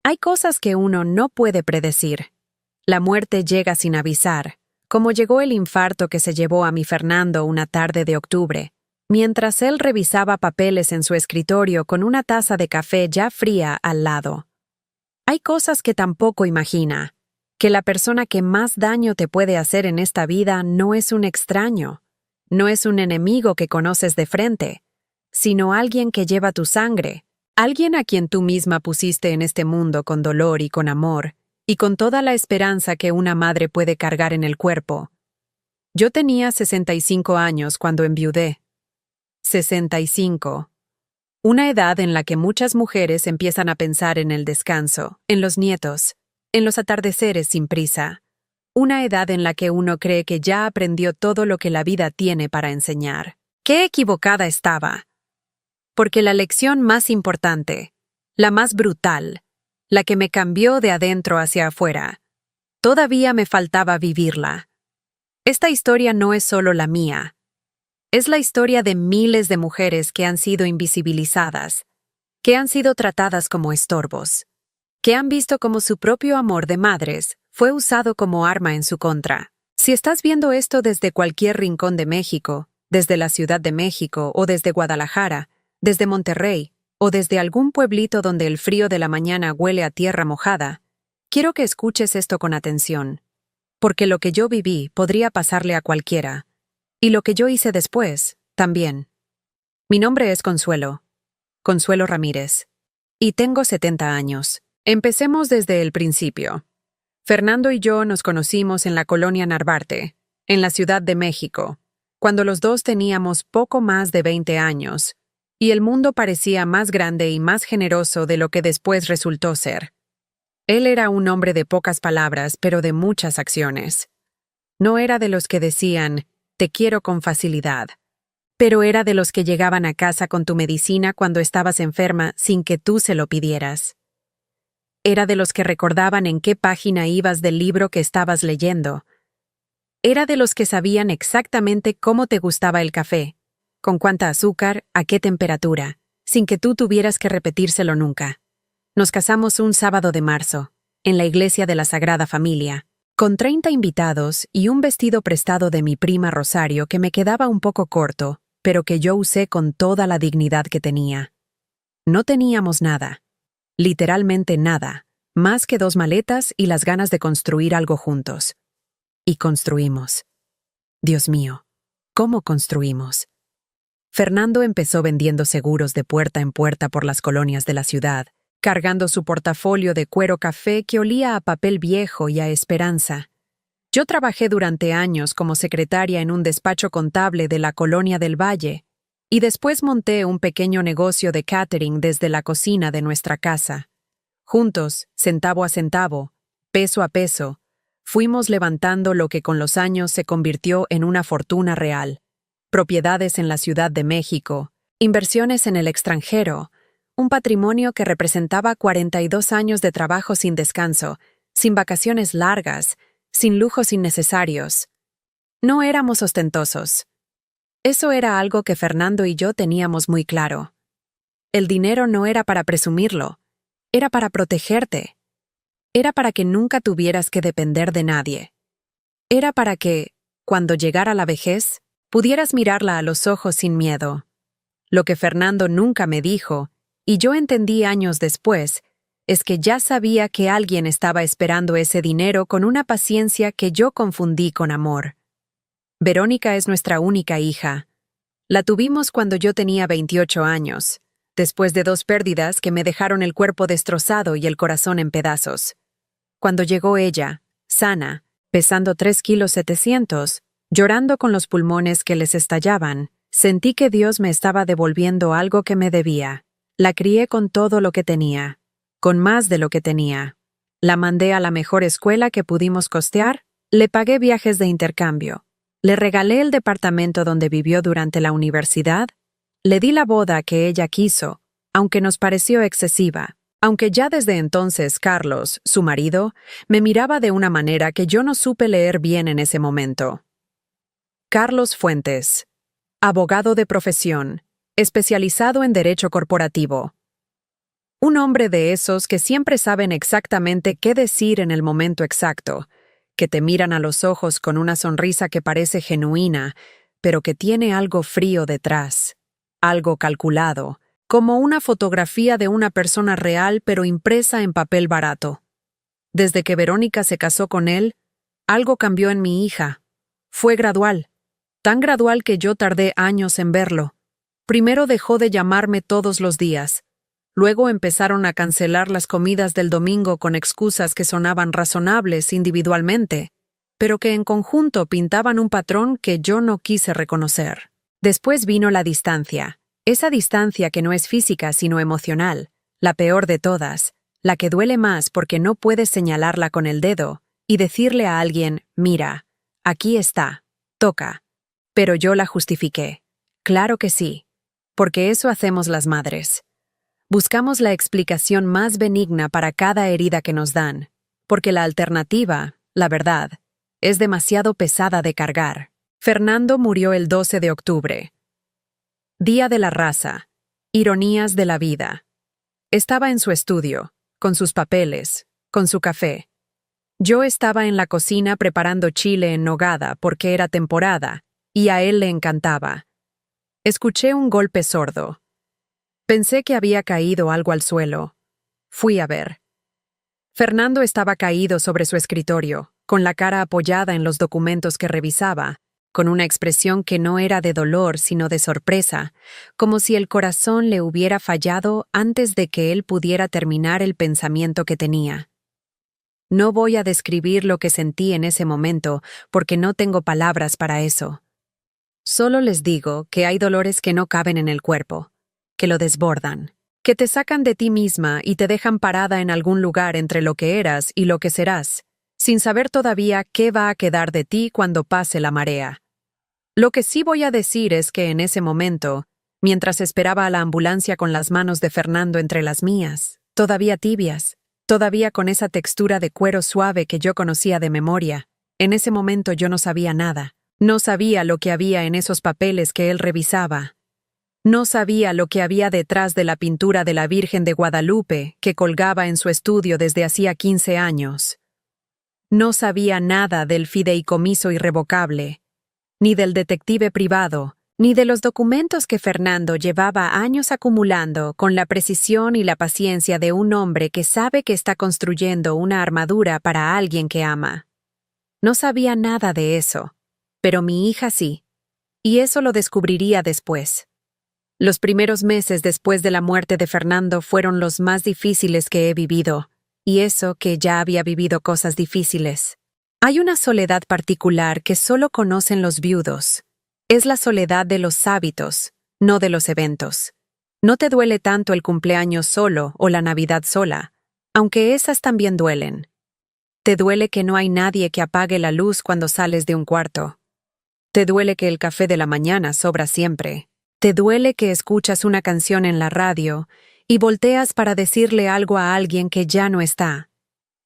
Hay cosas que uno no puede predecir. La muerte llega sin avisar, como llegó el infarto que se llevó a mi Fernando una tarde de octubre, mientras él revisaba papeles en su escritorio con una taza de café ya fría al lado. Hay cosas que tampoco imagina, que la persona que más daño te puede hacer en esta vida no es un extraño, no es un enemigo que conoces de frente, sino alguien que lleva tu sangre, alguien a quien tú misma pusiste en este mundo con dolor y con amor, y con toda la esperanza que una madre puede cargar en el cuerpo. Yo tenía 65 años cuando enviudé. 65. Una edad en la que muchas mujeres empiezan a pensar en el descanso, en los nietos, en los atardeceres sin prisa. Una edad en la que uno cree que ya aprendió todo lo que la vida tiene para enseñar. ¡Qué equivocada estaba! Porque la lección más importante, la más brutal, la que me cambió de adentro hacia afuera, todavía me faltaba vivirla. Esta historia no es solo la mía. Es la historia de miles de mujeres que han sido invisibilizadas, que han sido tratadas como estorbos, que han visto cómo su propio amor de madres fue usado como arma en su contra. Si estás viendo esto desde cualquier rincón de México, desde la Ciudad de México o desde Guadalajara, desde Monterrey o desde algún pueblito donde el frío de la mañana huele a tierra mojada, quiero que escuches esto con atención, porque lo que yo viví podría pasarle a cualquiera, y lo que yo hice después, también. Mi nombre es Consuelo Ramírez, y tengo 70 años. Empecemos desde el principio. Fernando y yo nos conocimos en la colonia Narvarte, en la Ciudad de México, cuando los dos teníamos poco más de 20 años, y el mundo parecía más grande y más generoso de lo que después resultó ser. Él era un hombre de pocas palabras, pero de muchas acciones. No era de los que decían, te quiero con facilidad, pero era de los que llegaban a casa con tu medicina cuando estabas enferma sin que tú se lo pidieras. Era de los que recordaban en qué página ibas del libro que estabas leyendo. Era de los que sabían exactamente cómo te gustaba el café, con cuánta azúcar, a qué temperatura, sin que tú tuvieras que repetírselo nunca. Nos casamos un sábado de marzo, en la iglesia de la Sagrada Familia, con 30 invitados y un vestido prestado de mi prima Rosario que me quedaba un poco corto, pero que yo usé con toda la dignidad que tenía. No teníamos nada, literalmente nada, más que 2 maletas y las ganas de construir algo juntos. Y construimos. Dios mío, ¿cómo construimos? Fernando empezó vendiendo seguros de puerta en puerta por las colonias de la ciudad, cargando su portafolio de cuero café que olía a papel viejo y a esperanza. Yo trabajé durante años como secretaria en un despacho contable de la Colonia del Valle, y después monté un pequeño negocio de catering desde la cocina de nuestra casa. Juntos, centavo a centavo, peso a peso, fuimos levantando lo que con los años se convirtió en una fortuna real. Propiedades en la Ciudad de México, inversiones en el extranjero, un patrimonio que representaba 42 años de trabajo sin descanso, sin vacaciones largas, sin lujos innecesarios. No éramos ostentosos. Eso era algo que Fernando y yo teníamos muy claro. El dinero no era para presumirlo, era para protegerte. Era para que nunca tuvieras que depender de nadie. Era para que, cuando llegara la vejez, pudieras mirarla a los ojos sin miedo. Lo que Fernando nunca me dijo, y yo entendí años después, es que ya sabía que alguien estaba esperando ese dinero con una paciencia que yo confundí con amor. Verónica es nuestra única hija. La tuvimos cuando yo tenía 28 años, después de 2 pérdidas que me dejaron el cuerpo destrozado y el corazón en pedazos. Cuando llegó ella, sana, pesando 3,7 kilos, llorando con los pulmones que les estallaban, sentí que Dios me estaba devolviendo algo que me debía. La crié con todo lo que tenía, con más de lo que tenía. La mandé a la mejor escuela que pudimos costear, le pagué viajes de intercambio, le regalé el departamento donde vivió durante la universidad, le di la boda que ella quiso, aunque nos pareció excesiva, aunque ya desde entonces Carlos, su marido, me miraba de una manera que yo no supe leer bien en ese momento. Carlos Fuentes, abogado de profesión, especializado en derecho corporativo. Un hombre de esos que siempre saben exactamente qué decir en el momento exacto, que te miran a los ojos con una sonrisa que parece genuina, pero que tiene algo frío detrás, algo calculado, como una fotografía de una persona real pero impresa en papel barato. Desde que Verónica se casó con él, algo cambió en mi hija. Fue gradual, tan gradual que yo tardé años en verlo. Primero dejó de llamarme todos los días. Luego empezaron a cancelar las comidas del domingo con excusas que sonaban razonables individualmente, pero que en conjunto pintaban un patrón que yo no quise reconocer. Después vino la distancia, esa distancia que no es física sino emocional, la peor de todas, la que duele más porque no puedes señalarla con el dedo y decirle a alguien, mira, aquí está, toca. Pero yo la justifiqué. Claro que sí, porque eso hacemos las madres. Buscamos la explicación más benigna para cada herida que nos dan, porque la alternativa, la verdad, es demasiado pesada de cargar. Fernando murió el 12 de octubre. Día de la raza. Ironías de la vida. Estaba en su estudio, con sus papeles, con su café. Yo estaba en la cocina preparando chile en nogada porque era temporada, y a él le encantaba. Escuché un golpe sordo. Pensé que había caído algo al suelo. Fui a ver. Fernando estaba caído sobre su escritorio, con la cara apoyada en los documentos que revisaba, con una expresión que no era de dolor sino de sorpresa, como si el corazón le hubiera fallado antes de que él pudiera terminar el pensamiento que tenía. No voy a describir lo que sentí en ese momento porque no tengo palabras para eso. Solo les digo que hay dolores que no caben en el cuerpo, que lo desbordan, que te sacan de ti misma y te dejan parada en algún lugar entre lo que eras y lo que serás, sin saber todavía qué va a quedar de ti cuando pase la marea. Lo que sí voy a decir es que en ese momento, mientras esperaba a la ambulancia con las manos de Fernando entre las mías, todavía tibias, todavía con esa textura de cuero suave que yo conocía de memoria, en ese momento yo no sabía nada. No sabía lo que había en esos papeles que él revisaba. No sabía lo que había detrás de la pintura de la Virgen de Guadalupe que colgaba en su estudio desde hacía 15 años. No sabía nada del fideicomiso irrevocable, ni del detective privado, ni de los documentos que Fernando llevaba años acumulando con la precisión y la paciencia de un hombre que sabe que está construyendo una armadura para alguien que ama. No sabía nada de eso, pero mi hija sí, y eso lo descubriría después. Los primeros meses después de la muerte de Fernando fueron los más difíciles que he vivido, y eso que ya había vivido cosas difíciles. Hay una soledad particular que solo conocen los viudos. Es la soledad de los hábitos, no de los eventos. No te duele tanto el cumpleaños solo o la Navidad sola, aunque esas también duelen. Te duele que no hay nadie que apague la luz cuando sales de un cuarto. Te duele que el café de la mañana sobra siempre. Te duele que escuchas una canción en la radio y volteas para decirle algo a alguien que ya no está.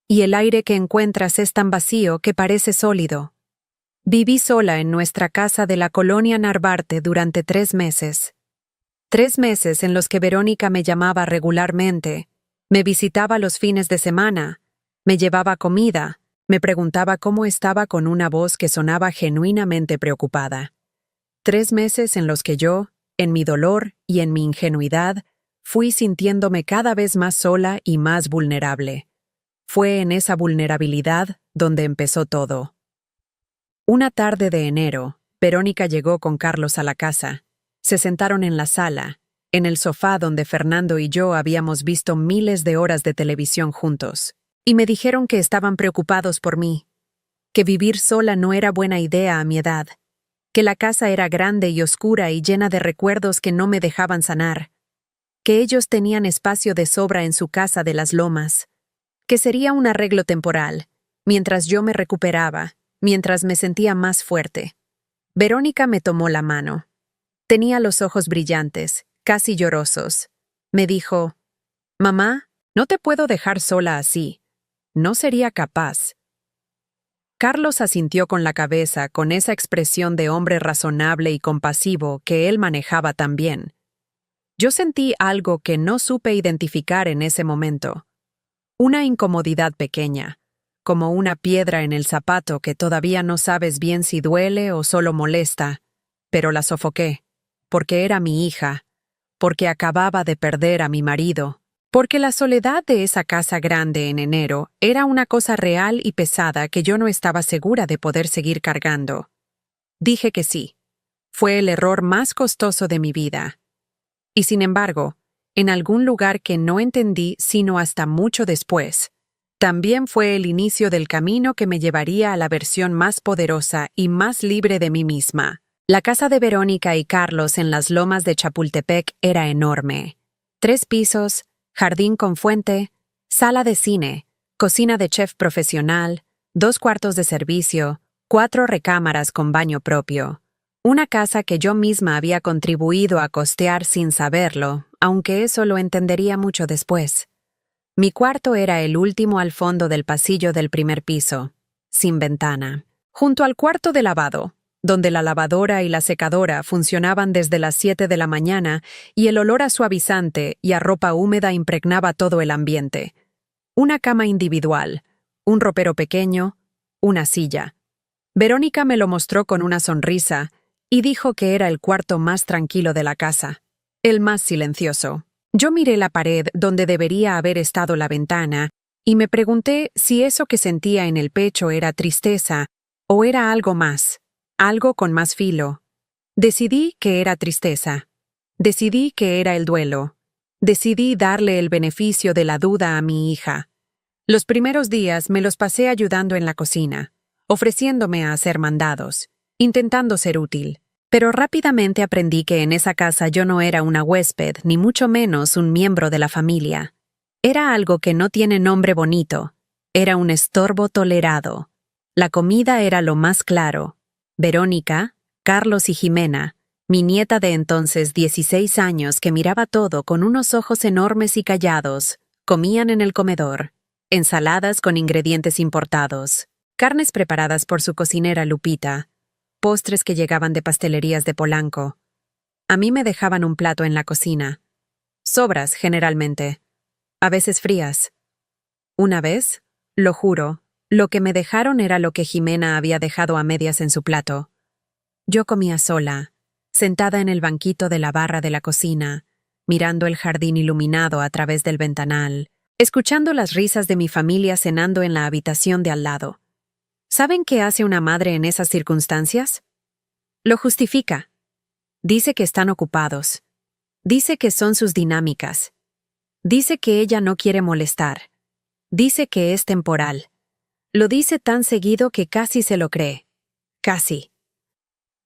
Y el aire que encuentras es tan vacío que parece sólido. Viví sola en nuestra casa de la colonia Narvarte durante 3 meses. 3 meses en los que Verónica me llamaba regularmente, me visitaba los fines de semana, me llevaba comida, me preguntaba cómo estaba con una voz que sonaba genuinamente preocupada. 3 meses en los que yo, en mi dolor y en mi ingenuidad, fui sintiéndome cada vez más sola y más vulnerable. Fue en esa vulnerabilidad donde empezó todo. Una tarde de enero, Verónica llegó con Carlos a la casa. Se sentaron en la sala, en el sofá donde Fernando y yo habíamos visto miles de horas de televisión juntos, y me dijeron que estaban preocupados por mí, que vivir sola no era buena idea a mi edad, que la casa era grande y oscura y llena de recuerdos que no me dejaban sanar, que ellos tenían espacio de sobra en su casa de las Lomas, que sería un arreglo temporal, mientras yo me recuperaba, mientras me sentía más fuerte. Verónica me tomó la mano. Tenía los ojos brillantes, casi llorosos. Me dijo, «Mamá, no te puedo dejar sola así. No sería capaz». Carlos asintió con la cabeza con esa expresión de hombre razonable y compasivo que él manejaba tan bien. Yo sentí algo que no supe identificar en ese momento. Una incomodidad pequeña, como una piedra en el zapato que todavía no sabes bien si duele o solo molesta, pero la sofoqué, porque era mi hija, porque acababa de perder a mi marido, porque la soledad de esa casa grande en enero era una cosa real y pesada que yo no estaba segura de poder seguir cargando. Dije que sí. Fue el error más costoso de mi vida. Y sin embargo, en algún lugar que no entendí sino hasta mucho después, también fue el inicio del camino que me llevaría a la versión más poderosa y más libre de mí misma. La casa de Verónica y Carlos en las lomas de Chapultepec era enorme. 3 pisos, jardín con fuente, sala de cine, cocina de chef profesional, 2 cuartos de servicio, 4 recámaras con baño propio. Una casa que yo misma había contribuido a costear sin saberlo, aunque eso lo entendería mucho después. Mi cuarto era el último al fondo del pasillo del primer piso, sin ventana, junto al cuarto de lavado, donde la lavadora y la secadora funcionaban desde las 7 de la mañana y el olor a suavizante y a ropa húmeda impregnaba todo el ambiente. Una cama individual, un ropero pequeño, una silla. Verónica me lo mostró con una sonrisa y dijo que era el cuarto más tranquilo de la casa, el más silencioso. Yo miré la pared donde debería haber estado la ventana y me pregunté si eso que sentía en el pecho era tristeza o era algo más, algo con más filo. Decidí que era tristeza. Decidí que era el duelo. Decidí darle el beneficio de la duda a mi hija. Los primeros días me los pasé ayudando en la cocina, ofreciéndome a hacer mandados, intentando ser útil. Pero rápidamente aprendí que en esa casa yo no era una huésped, ni mucho menos un miembro de la familia. Era algo que no tiene nombre bonito. Era un estorbo tolerado. La comida era lo más claro. Verónica, Carlos y Jimena, mi nieta de entonces 16 años que miraba todo con unos ojos enormes y callados, comían en el comedor. Ensaladas con ingredientes importados, carnes preparadas por su cocinera Lupita, postres que llegaban de pastelerías de Polanco. A mí me dejaban un plato en la cocina. Sobras, generalmente. A veces frías. Una vez, lo juro, lo que me dejaron era lo que Jimena había dejado a medias en su plato. Yo comía sola, sentada en el banquito de la barra de la cocina, mirando el jardín iluminado a través del ventanal, escuchando las risas de mi familia cenando en la habitación de al lado. ¿Saben qué hace una madre en esas circunstancias? Lo justifica. Dice que están ocupados. Dice que son sus dinámicas. Dice que ella no quiere molestar. Dice que es temporal. Lo dice tan seguido que casi se lo cree. Casi.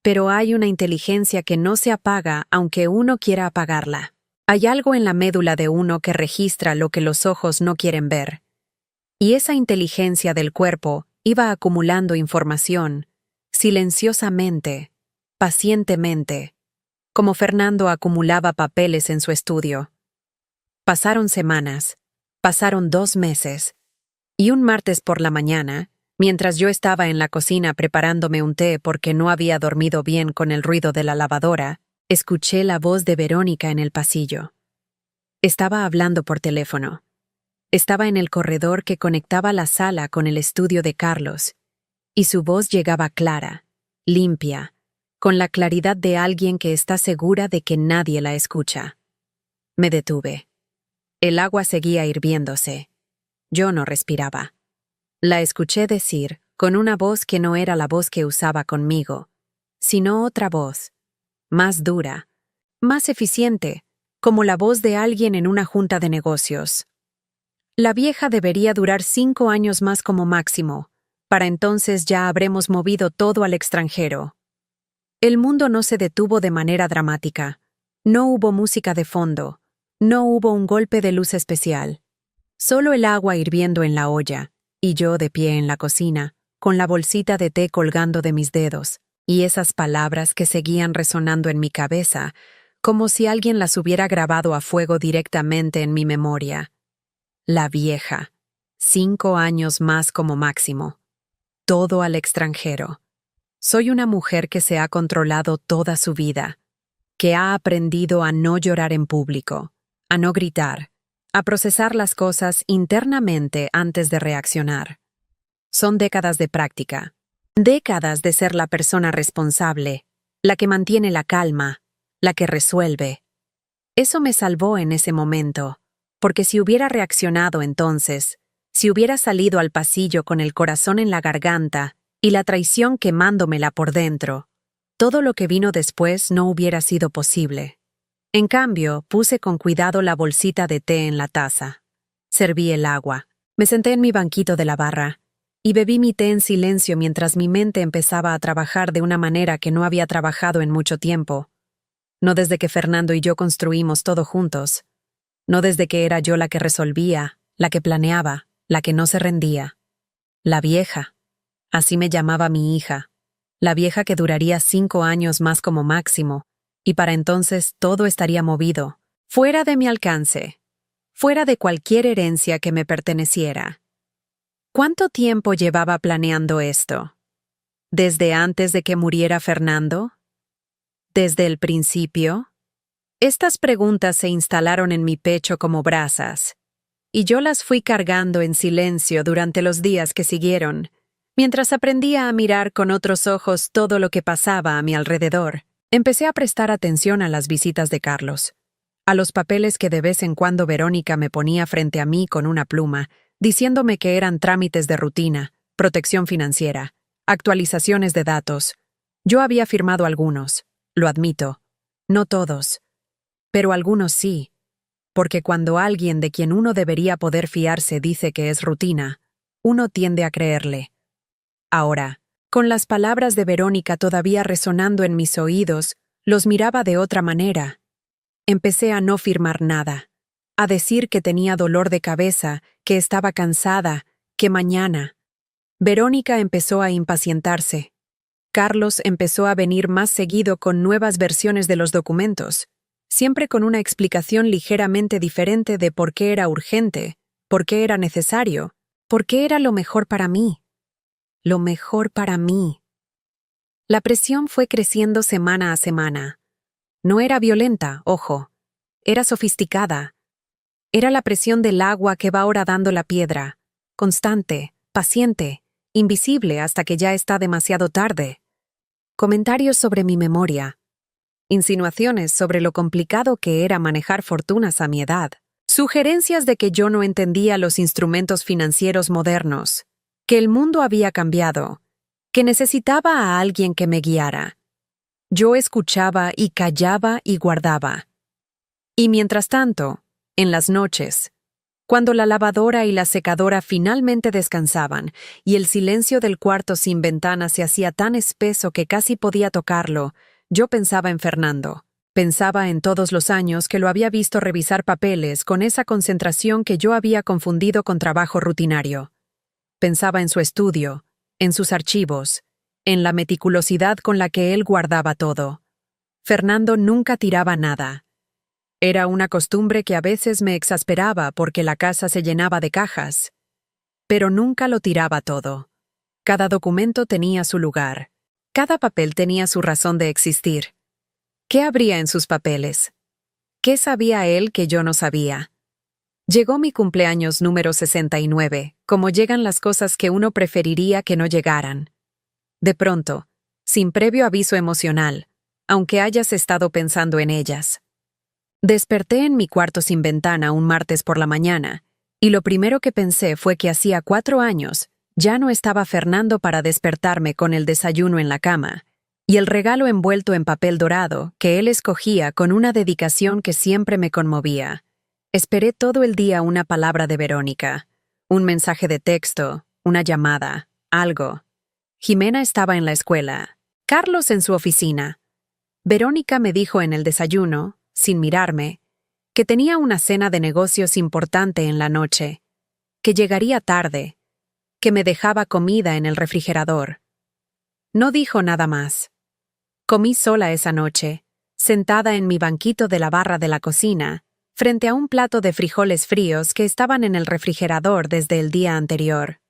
Pero hay una inteligencia que no se apaga aunque uno quiera apagarla. Hay algo en la médula de uno que registra lo que los ojos no quieren ver. Y esa inteligencia del cuerpo iba acumulando información, silenciosamente, pacientemente, como Fernando acumulaba papeles en su estudio. Pasaron semanas, pasaron 2 meses, y un martes por la mañana, mientras yo estaba en la cocina preparándome un té porque no había dormido bien con el ruido de la lavadora, escuché la voz de Verónica en el pasillo. Estaba hablando por teléfono. Estaba en el corredor que conectaba la sala con el estudio de Carlos, y su voz llegaba clara, limpia, con la claridad de alguien que está segura de que nadie la escucha. Me detuve. El agua seguía hirviéndose. Yo no respiraba. La escuché decir, con una voz que no era la voz que usaba conmigo, sino otra voz, más dura, más eficiente, como la voz de alguien en una junta de negocios. La vieja debería durar 5 años más como máximo. Para entonces ya habremos movido todo al extranjero. El mundo no se detuvo de manera dramática. No hubo música de fondo. No hubo un golpe de luz especial. Solo el agua hirviendo en la olla, y yo de pie en la cocina, con la bolsita de té colgando de mis dedos, y esas palabras que seguían resonando en mi cabeza, como si alguien las hubiera grabado a fuego directamente en mi memoria. La vieja. 5 años más como máximo. Todo al extranjero. Soy una mujer que se ha controlado toda su vida, que ha aprendido a no llorar en público, a no gritar, a procesar las cosas internamente antes de reaccionar. Son décadas de práctica, décadas de ser la persona responsable, la que mantiene la calma, la que resuelve. Eso me salvó en ese momento, porque si hubiera reaccionado entonces, si hubiera salido al pasillo con el corazón en la garganta y la traición quemándomela por dentro, todo lo que vino después no hubiera sido posible. En cambio, puse con cuidado la bolsita de té en la taza. Serví el agua. Me senté en mi banquito de la barra y bebí mi té en silencio mientras mi mente empezaba a trabajar de una manera que no había trabajado en mucho tiempo. No desde que Fernando y yo construimos todo juntos. No desde que era yo la que resolvía, la que planeaba, la que no se rendía. La vieja. Así me llamaba mi hija. La vieja que duraría 5 años más como máximo, y para entonces todo estaría movido, fuera de mi alcance, fuera de cualquier herencia que me perteneciera. ¿Cuánto tiempo llevaba planeando esto? ¿Desde antes de que muriera Fernando? ¿Desde el principio? Estas preguntas se instalaron en mi pecho como brasas, y yo las fui cargando en silencio durante los días que siguieron, mientras aprendía a mirar con otros ojos todo lo que pasaba a mi alrededor. Empecé a prestar atención a las visitas de Carlos, a los papeles que de vez en cuando Verónica me ponía frente a mí con una pluma, diciéndome que eran trámites de rutina, protección financiera, actualizaciones de datos. Yo había firmado algunos, lo admito, no todos, pero algunos sí, porque cuando alguien de quien uno debería poder fiarse dice que es rutina, uno tiende a creerle. Ahora, con las palabras de Verónica todavía resonando en mis oídos, los miraba de otra manera. Empecé a no firmar nada, a decir que tenía dolor de cabeza, que estaba cansada, que mañana. Verónica empezó a impacientarse. Carlos empezó a venir más seguido con nuevas versiones de los documentos, siempre con una explicación ligeramente diferente de por qué era urgente, por qué era necesario, por qué era lo mejor para mí. Lo mejor para mí. La presión fue creciendo semana a semana. No era violenta, ojo. Era sofisticada. Era la presión del agua que va horadando la piedra, constante, paciente, invisible hasta que ya está demasiado tarde. Comentarios sobre mi memoria. Insinuaciones sobre lo complicado que era manejar fortunas a mi edad. Sugerencias de que yo no entendía los instrumentos financieros modernos, que el mundo había cambiado, que necesitaba a alguien que me guiara. Yo escuchaba y callaba y guardaba. Y mientras tanto, en las noches, cuando la lavadora y la secadora finalmente descansaban y el silencio del cuarto sin ventana se hacía tan espeso que casi podía tocarlo, yo pensaba en Fernando. Pensaba en todos los años que lo había visto revisar papeles con esa concentración que yo había confundido con trabajo rutinario. Pensaba en su estudio, en sus archivos, en la meticulosidad con la que él guardaba todo. Fernando nunca tiraba nada. Era una costumbre que a veces me exasperaba porque la casa se llenaba de cajas. Pero nunca lo tiraba todo. Cada documento tenía su lugar. Cada papel tenía su razón de existir. ¿Qué habría en sus papeles? ¿Qué sabía él que yo no sabía? Llegó mi cumpleaños número 69, como llegan las cosas que uno preferiría que no llegaran. De pronto, sin previo aviso emocional, aunque hayas estado pensando en ellas. Desperté en mi cuarto sin ventana un martes por la mañana, y lo primero que pensé fue que hacía 4 años ya no estaba Fernando para despertarme con el desayuno en la cama, y el regalo envuelto en papel dorado que él escogía con una dedicación que siempre me conmovía. Esperé todo el día una palabra de Verónica, un mensaje de texto, una llamada, algo. Jimena estaba en la escuela, Carlos en su oficina. Verónica me dijo en el desayuno, sin mirarme, que tenía una cena de negocios importante en la noche, que llegaría tarde, que me dejaba comida en el refrigerador. No dijo nada más. Comí sola esa noche, sentada en mi banquito de la barra de la cocina, frente a un plato de frijoles fríos que estaban en el refrigerador desde el día anterior.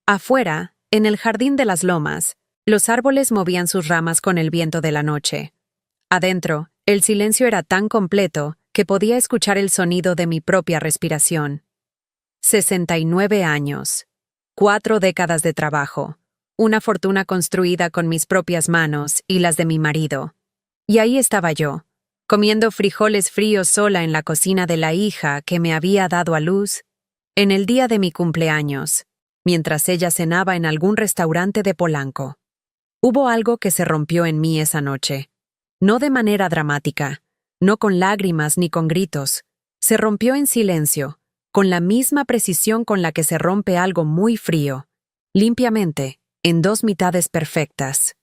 Afuera, en el jardín de las lomas, los árboles movían sus ramas con el viento de la noche. Adentro, El silencio era tan completo que podía escuchar el sonido de mi propia respiración. 69 años. 4 décadas de trabajo. Una fortuna construida con mis propias manos y las de mi marido. Y ahí estaba yo, comiendo frijoles fríos sola en la cocina de la hija que me había dado a luz, en el día de mi cumpleaños, mientras ella cenaba en algún restaurante de Polanco. Hubo algo que se rompió en mí esa noche. No de manera dramática, no con lágrimas ni con gritos. Se rompió en silencio, con la misma precisión con la que se rompe algo muy frío, limpiamente, en 2 mitades perfectas.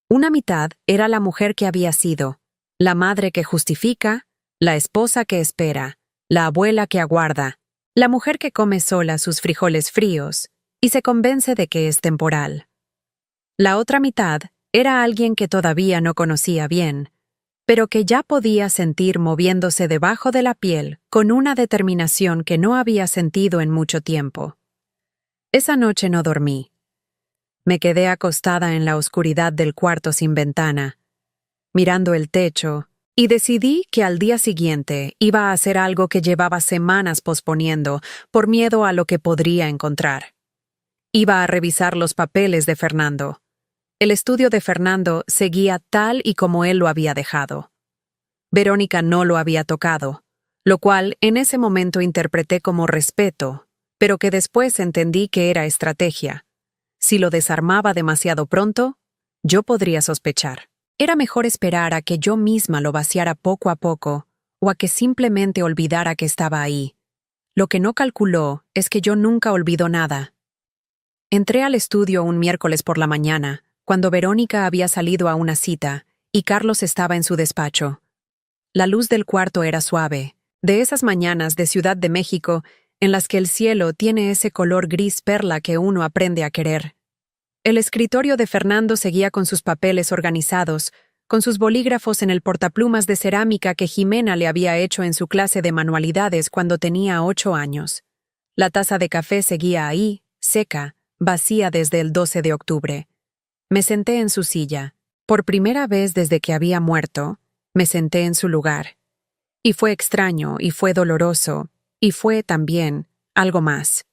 Una mitad era la mujer que había sido, la madre que justifica, la esposa que espera, la abuela que aguarda, la mujer que come sola sus frijoles fríos y se convence de que es temporal. La otra mitad era alguien que todavía no conocía bien, pero que ya podía sentir moviéndose debajo de la piel con una determinación que no había sentido en mucho tiempo. Esa noche no dormí. Me quedé acostada en la oscuridad del cuarto sin ventana, mirando el techo, y decidí que al día siguiente iba a hacer algo que llevaba semanas posponiendo por miedo a lo que podría encontrar. Iba a revisar los papeles de Fernando. El estudio de Fernando seguía tal y como él lo había dejado. Verónica no lo había tocado, lo cual en ese momento interpreté como respeto, pero que después entendí que era estrategia. Si lo desarmaba demasiado pronto, yo podría sospechar. Era mejor esperar a que yo misma lo vaciara poco a poco, o a que simplemente olvidara que estaba ahí. Lo que no calculó es que yo nunca olvido nada. Entré al estudio un miércoles por la mañana, cuando Verónica había salido a una cita, y Carlos estaba en su despacho. La luz del cuarto era suave, de esas mañanas de Ciudad de México, en las que el cielo tiene ese color gris perla que uno aprende a querer. El escritorio de Fernando seguía con sus papeles organizados, con sus bolígrafos en el portaplumas de cerámica que Jimena le había hecho en su clase de manualidades cuando tenía 8 años. La taza de café seguía ahí, seca, vacía desde el 12 de octubre. Me senté en su silla. Por primera vez desde que había muerto, me senté en su lugar. Y fue extraño, y fue doloroso, y fue también algo más.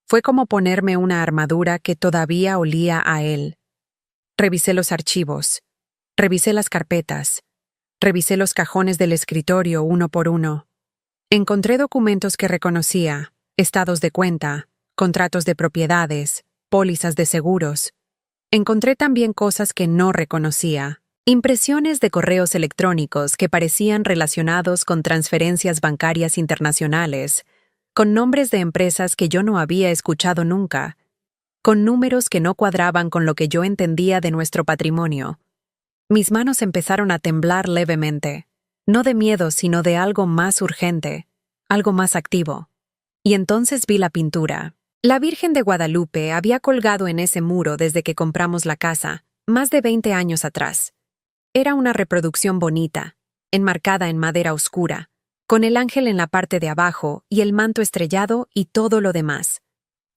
Fue como ponerme una armadura que todavía olía a él. Revisé los archivos, revisé las carpetas, revisé los cajones del escritorio uno por uno. Encontré documentos que reconocía, estados de cuenta, contratos de propiedades, pólizas de seguros. Encontré también cosas que no reconocía, impresiones de correos electrónicos que parecían relacionados con transferencias bancarias internacionales, con nombres de empresas que yo no había escuchado nunca, con números que no cuadraban con lo que yo entendía de nuestro patrimonio. Mis manos empezaron a temblar levemente, no de miedo, sino de algo más urgente, algo más activo. Y entonces vi la pintura. La Virgen de Guadalupe había colgado en ese muro desde que compramos la casa, más de 20 años atrás. Era una reproducción bonita, enmarcada en madera oscura, con el ángel en la parte de abajo y el manto estrellado y todo lo demás.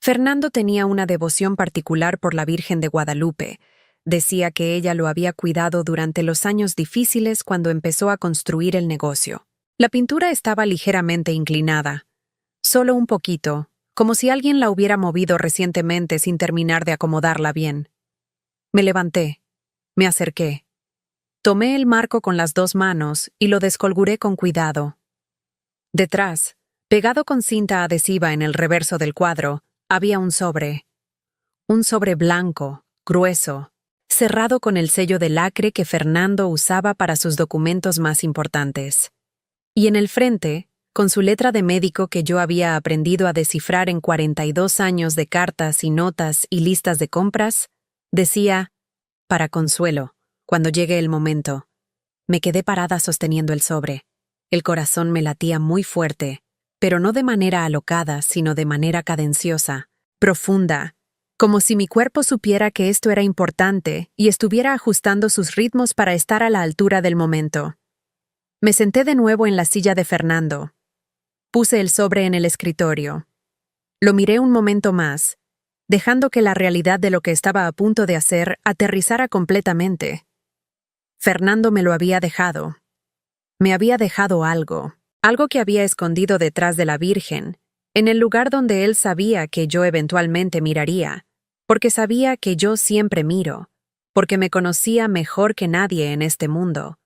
Fernando tenía una devoción particular por la Virgen de Guadalupe. Decía que ella lo había cuidado durante los años difíciles cuando empezó a construir el negocio. La pintura estaba ligeramente inclinada, solo un poquito, como si alguien la hubiera movido recientemente sin terminar de acomodarla bien. Me levanté, me acerqué. Tomé el marco con las 2 manos y lo descolguré con cuidado. Detrás, pegado con cinta adhesiva en el reverso del cuadro, había un sobre. Un sobre blanco, grueso, cerrado con el sello de lacre que Fernando usaba para sus documentos más importantes. Y en el frente, con su letra de médico que yo había aprendido a descifrar en 42 años de cartas y notas y listas de compras, decía, para Consuelo, cuando llegue el momento. Me quedé parada sosteniendo el sobre. El corazón me latía muy fuerte, pero no de manera alocada, sino de manera cadenciosa, profunda, como si mi cuerpo supiera que esto era importante y estuviera ajustando sus ritmos para estar a la altura del momento. Me senté de nuevo en la silla de Fernando. Puse el sobre en el escritorio. Lo miré un momento más, dejando que la realidad de lo que estaba a punto de hacer aterrizara completamente. Fernando me lo había dejado. Me había dejado algo, algo que había escondido detrás de la Virgen, en el lugar donde él sabía que yo eventualmente miraría, porque sabía que yo siempre miro, porque me conocía mejor que nadie en este mundo.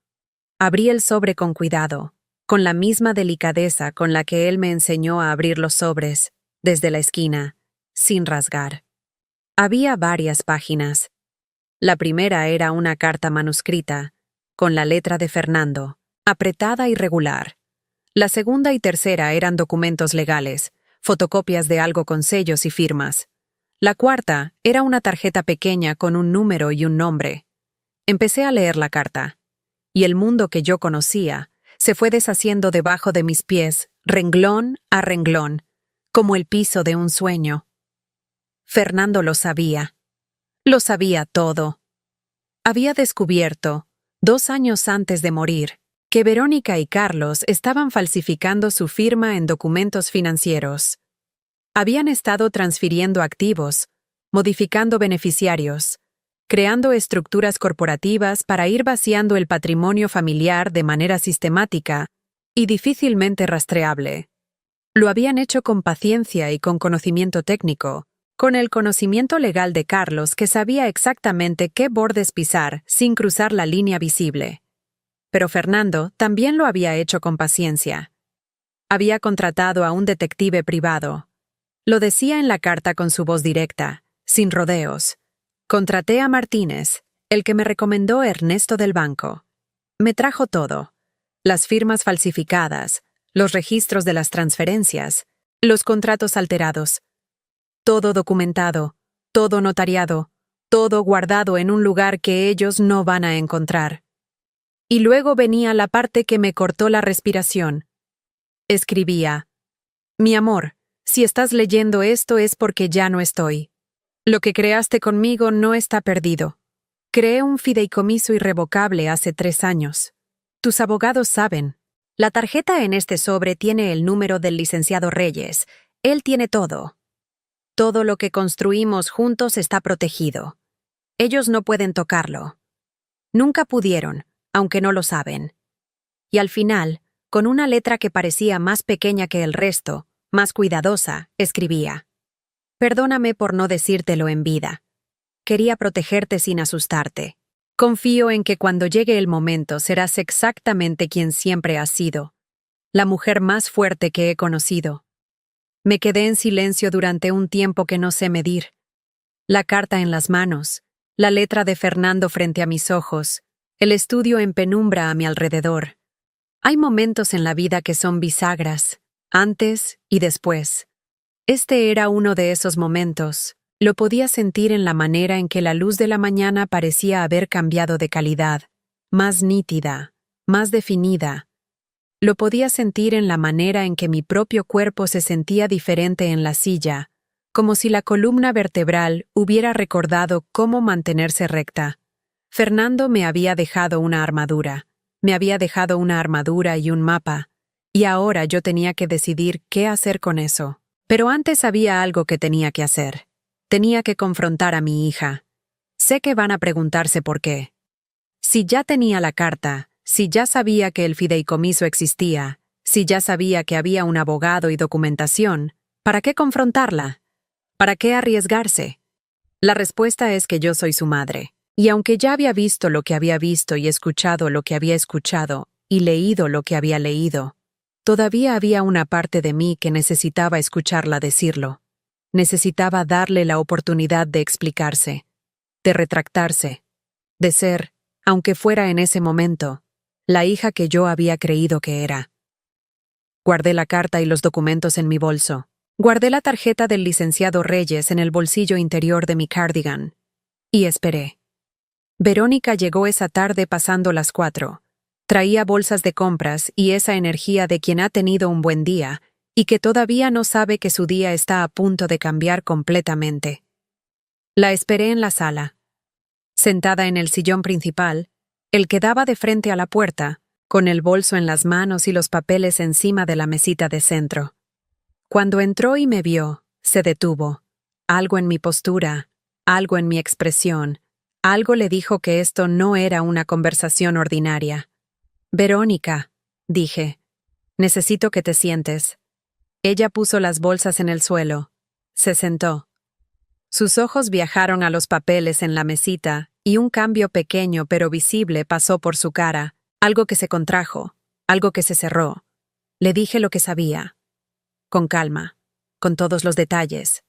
Abrí el sobre con cuidado, con la misma delicadeza con la que él me enseñó a abrir los sobres, desde la esquina, sin rasgar. Había varias páginas. La primera era una carta manuscrita, con la letra de Fernando, apretada y regular. La segunda y tercera eran documentos legales, fotocopias de algo con sellos y firmas. La cuarta era una tarjeta pequeña con un número y un nombre. Empecé a leer la carta, y el mundo que yo conocía se fue deshaciendo debajo de mis pies, renglón a renglón, como el piso de un sueño. Fernando lo sabía todo. Había descubierto, 2 años antes de morir, que Verónica y Carlos estaban falsificando su firma en documentos financieros. Habían estado transfiriendo activos, modificando beneficiarios, creando estructuras corporativas para ir vaciando el patrimonio familiar de manera sistemática y difícilmente rastreable. Lo habían hecho con paciencia y con conocimiento técnico, con el conocimiento legal de Carlos, que sabía exactamente qué bordes pisar sin cruzar la línea visible. Pero Fernando también lo había hecho con paciencia. Había contratado a un detective privado. Lo decía en la carta con su voz directa, sin rodeos. Contraté a Martínez, el que me recomendó Ernesto del banco. Me trajo todo: las firmas falsificadas, los registros de las transferencias, los contratos alterados. Todo documentado, todo notariado, todo guardado en un lugar que ellos no van a encontrar. Y luego venía la parte que me cortó la respiración. Escribía: Mi amor, si estás leyendo esto es porque ya no estoy. Lo que creaste conmigo no está perdido. Creé un fideicomiso irrevocable hace 3 años. Tus abogados saben. La tarjeta en este sobre tiene el número del licenciado Reyes. Él tiene todo. Todo lo que construimos juntos está protegido. Ellos no pueden tocarlo. Nunca pudieron, aunque no lo saben. Y al final, con una letra que parecía más pequeña que el resto, más cuidadosa, escribía: Perdóname por no decírtelo en vida. Quería protegerte sin asustarte. Confío en que cuando llegue el momento serás exactamente quien siempre has sido, la mujer más fuerte que he conocido. Me quedé en silencio durante un tiempo que no sé medir. La carta en las manos, la letra de Fernando frente a mis ojos, el estudio en penumbra a mi alrededor. Hay momentos en la vida que son bisagras, antes y después. Este era uno de esos momentos. Lo podía sentir en la manera en que la luz de la mañana parecía haber cambiado de calidad, más nítida, más definida. Lo podía sentir en la manera en que mi propio cuerpo se sentía diferente en la silla, como si la columna vertebral hubiera recordado cómo mantenerse recta. Fernando me había dejado una armadura. Me había dejado una armadura y un mapa, y ahora yo tenía que decidir qué hacer con eso. Pero antes había algo que tenía que hacer. Tenía que confrontar a mi hija. Sé que van a preguntarse por qué. Si ya tenía la carta, si ya sabía que el fideicomiso existía, si ya sabía que había un abogado y documentación, ¿para qué confrontarla? ¿Para qué arriesgarse? La respuesta es que yo soy su madre. Y aunque ya había visto lo que había visto y escuchado lo que había escuchado y leído lo que había leído, todavía había una parte de mí que necesitaba escucharla decirlo. Necesitaba darle la oportunidad de explicarse, de retractarse, de ser, aunque fuera en ese momento, la hija que yo había creído que era. Guardé la carta y los documentos en mi bolso. Guardé la tarjeta del licenciado Reyes en el bolsillo interior de mi cardigan. Y esperé. Verónica llegó esa tarde pasando las 4. Traía bolsas de compras y esa energía de quien ha tenido un buen día y que todavía no sabe que su día está a punto de cambiar completamente. La esperé en la sala. Sentada en el sillón principal, el que daba de frente a la puerta, con el bolso en las manos y los papeles encima de la mesita de centro. Cuando entró y me vio, se detuvo. Algo en mi postura, algo en mi expresión, algo le dijo que esto no era una conversación ordinaria. Verónica, dije. Necesito que te sientes. Ella puso las bolsas en el suelo. Se sentó. Sus ojos viajaron a los papeles en la mesita, y un cambio pequeño pero visible pasó por su cara, algo que se contrajo, algo que se cerró. Le dije lo que sabía. Con calma, con todos los detalles,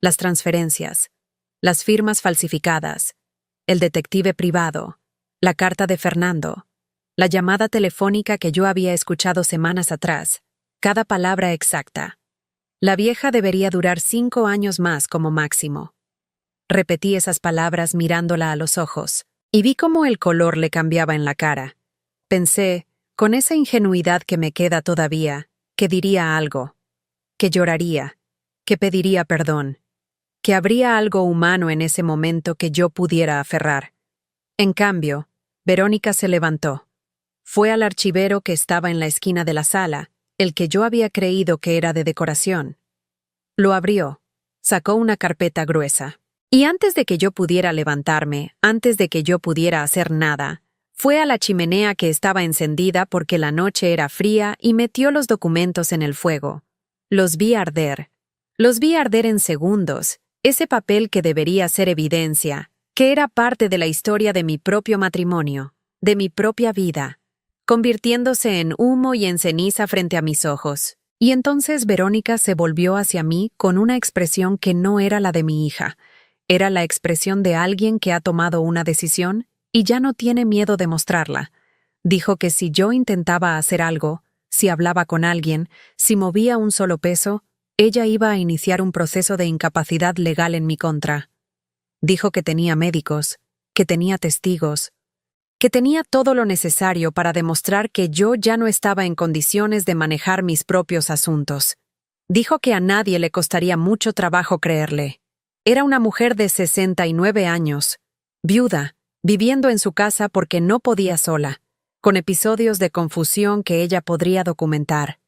las transferencias, las firmas falsificadas, el detective privado, la carta de Fernando, la llamada telefónica que yo había escuchado semanas atrás, cada palabra exacta. La vieja debería durar 5 años más como máximo. Repetí esas palabras mirándola a los ojos, y vi cómo el color le cambiaba en la cara. Pensé, con esa ingenuidad que me queda todavía, que diría algo, que lloraría, que pediría perdón, que habría algo humano en ese momento que yo pudiera aferrar. En cambio, Verónica se levantó. Fue al archivero que estaba en la esquina de la sala, el que yo había creído que era de decoración. Lo abrió, sacó una carpeta gruesa. Y antes de que yo pudiera levantarme, antes de que yo pudiera hacer nada, fue a la chimenea que estaba encendida porque la noche era fría y metió los documentos en el fuego. Los vi arder. Los vi arder en segundos, ese papel que debería ser evidencia, que era parte de la historia de mi propio matrimonio, de mi propia vida, convirtiéndose en humo y en ceniza frente a mis ojos. Y entonces Verónica se volvió hacia mí con una expresión que no era la de mi hija. Era la expresión de alguien que ha tomado una decisión y ya no tiene miedo de mostrarla. Dijo que si yo intentaba hacer algo, si hablaba con alguien, si movía un solo peso, ella iba a iniciar un proceso de incapacidad legal en mi contra. Dijo que tenía médicos, que tenía testigos, que tenía todo lo necesario para demostrar que yo ya no estaba en condiciones de manejar mis propios asuntos. Dijo que a nadie le costaría mucho trabajo creerle. Era una mujer de 69 años, viuda, viviendo en su casa porque no podía sola, con episodios de confusión que ella podría documentar.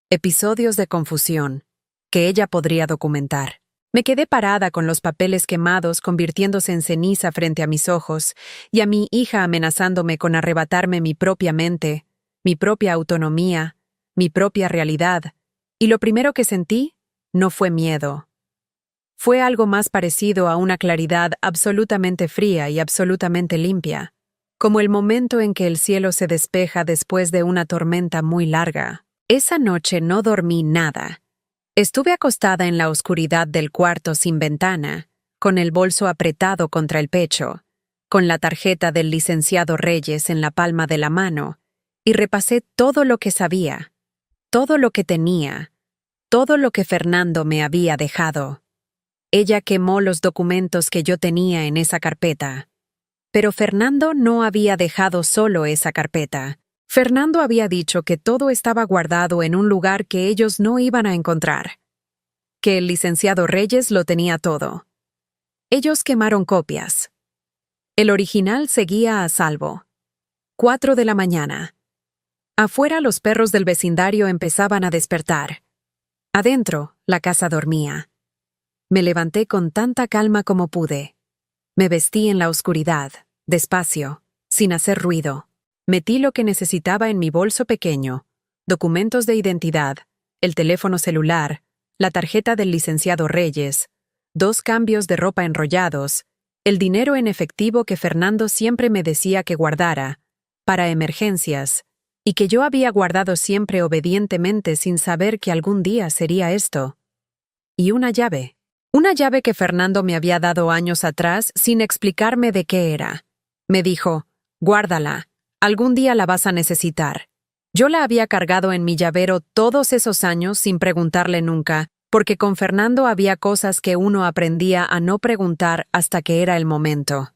Episodios de confusión que ella podría documentar. Me quedé parada con los papeles quemados convirtiéndose en ceniza frente a mis ojos y a mi hija amenazándome con arrebatarme mi propia mente, mi propia autonomía, mi propia realidad. Y lo primero que sentí no fue miedo. Fue algo más parecido a una claridad absolutamente fría y absolutamente limpia, como el momento en que el cielo se despeja después de una tormenta muy larga. Esa noche no dormí nada. Estuve acostada en la oscuridad del cuarto sin ventana, con el bolso apretado contra el pecho, con la tarjeta del licenciado Reyes en la palma de la mano, y repasé todo lo que sabía, todo lo que tenía, todo lo que Fernando me había dejado. Ella quemó los documentos que yo tenía en esa carpeta. Pero Fernando no había dejado solo esa carpeta. Fernando había dicho que todo estaba guardado en un lugar que ellos no iban a encontrar. Que el licenciado Reyes lo tenía todo. Ellos quemaron copias. El original seguía a salvo. 4 de la mañana. Afuera los perros del vecindario empezaban a despertar. Adentro, la casa dormía. Me levanté con tanta calma como pude. Me vestí en la oscuridad, despacio, sin hacer ruido. Metí lo que necesitaba en mi bolso pequeño, documentos de identidad, el teléfono celular, la tarjeta del licenciado Reyes, 2 cambios de ropa enrollados, el dinero en efectivo que Fernando siempre me decía que guardara, para emergencias, y que yo había guardado siempre obedientemente sin saber que algún día sería esto. Y una llave. Una llave que Fernando me había dado años atrás sin explicarme de qué era. Me dijo, guárdala, algún día la vas a necesitar. Yo la había cargado en mi llavero todos esos años sin preguntarle nunca, porque con Fernando había cosas que uno aprendía a no preguntar hasta que era el momento.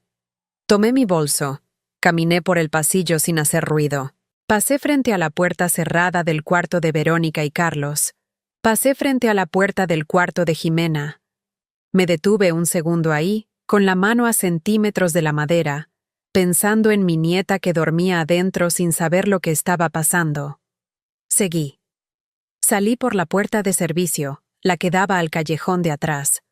Tomé mi bolso, caminé por el pasillo sin hacer ruido. Pasé frente a la puerta cerrada del cuarto de Verónica y Carlos. Pasé frente a la puerta del cuarto de Jimena. Me detuve un segundo ahí, con la mano a centímetros de la madera, pensando en mi nieta que dormía adentro sin saber lo que estaba pasando. Seguí. Salí por la puerta de servicio, la que daba al callejón de atrás.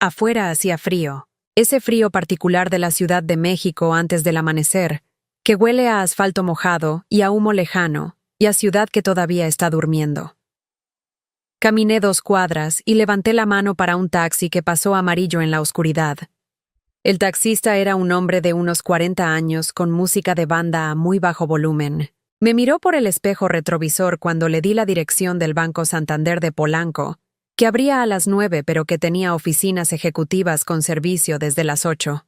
Afuera hacía frío, ese frío particular de la Ciudad de México antes del amanecer, que huele a asfalto mojado y a humo lejano, y a ciudad que todavía está durmiendo. Caminé 2 cuadras y levanté la mano para un taxi que pasó amarillo en la oscuridad. El taxista era un hombre de unos 40 años con música de banda a muy bajo volumen. Me miró por el espejo retrovisor cuando le di la dirección del Banco Santander de Polanco, que abría a las 9 pero que tenía oficinas ejecutivas con servicio desde las 8.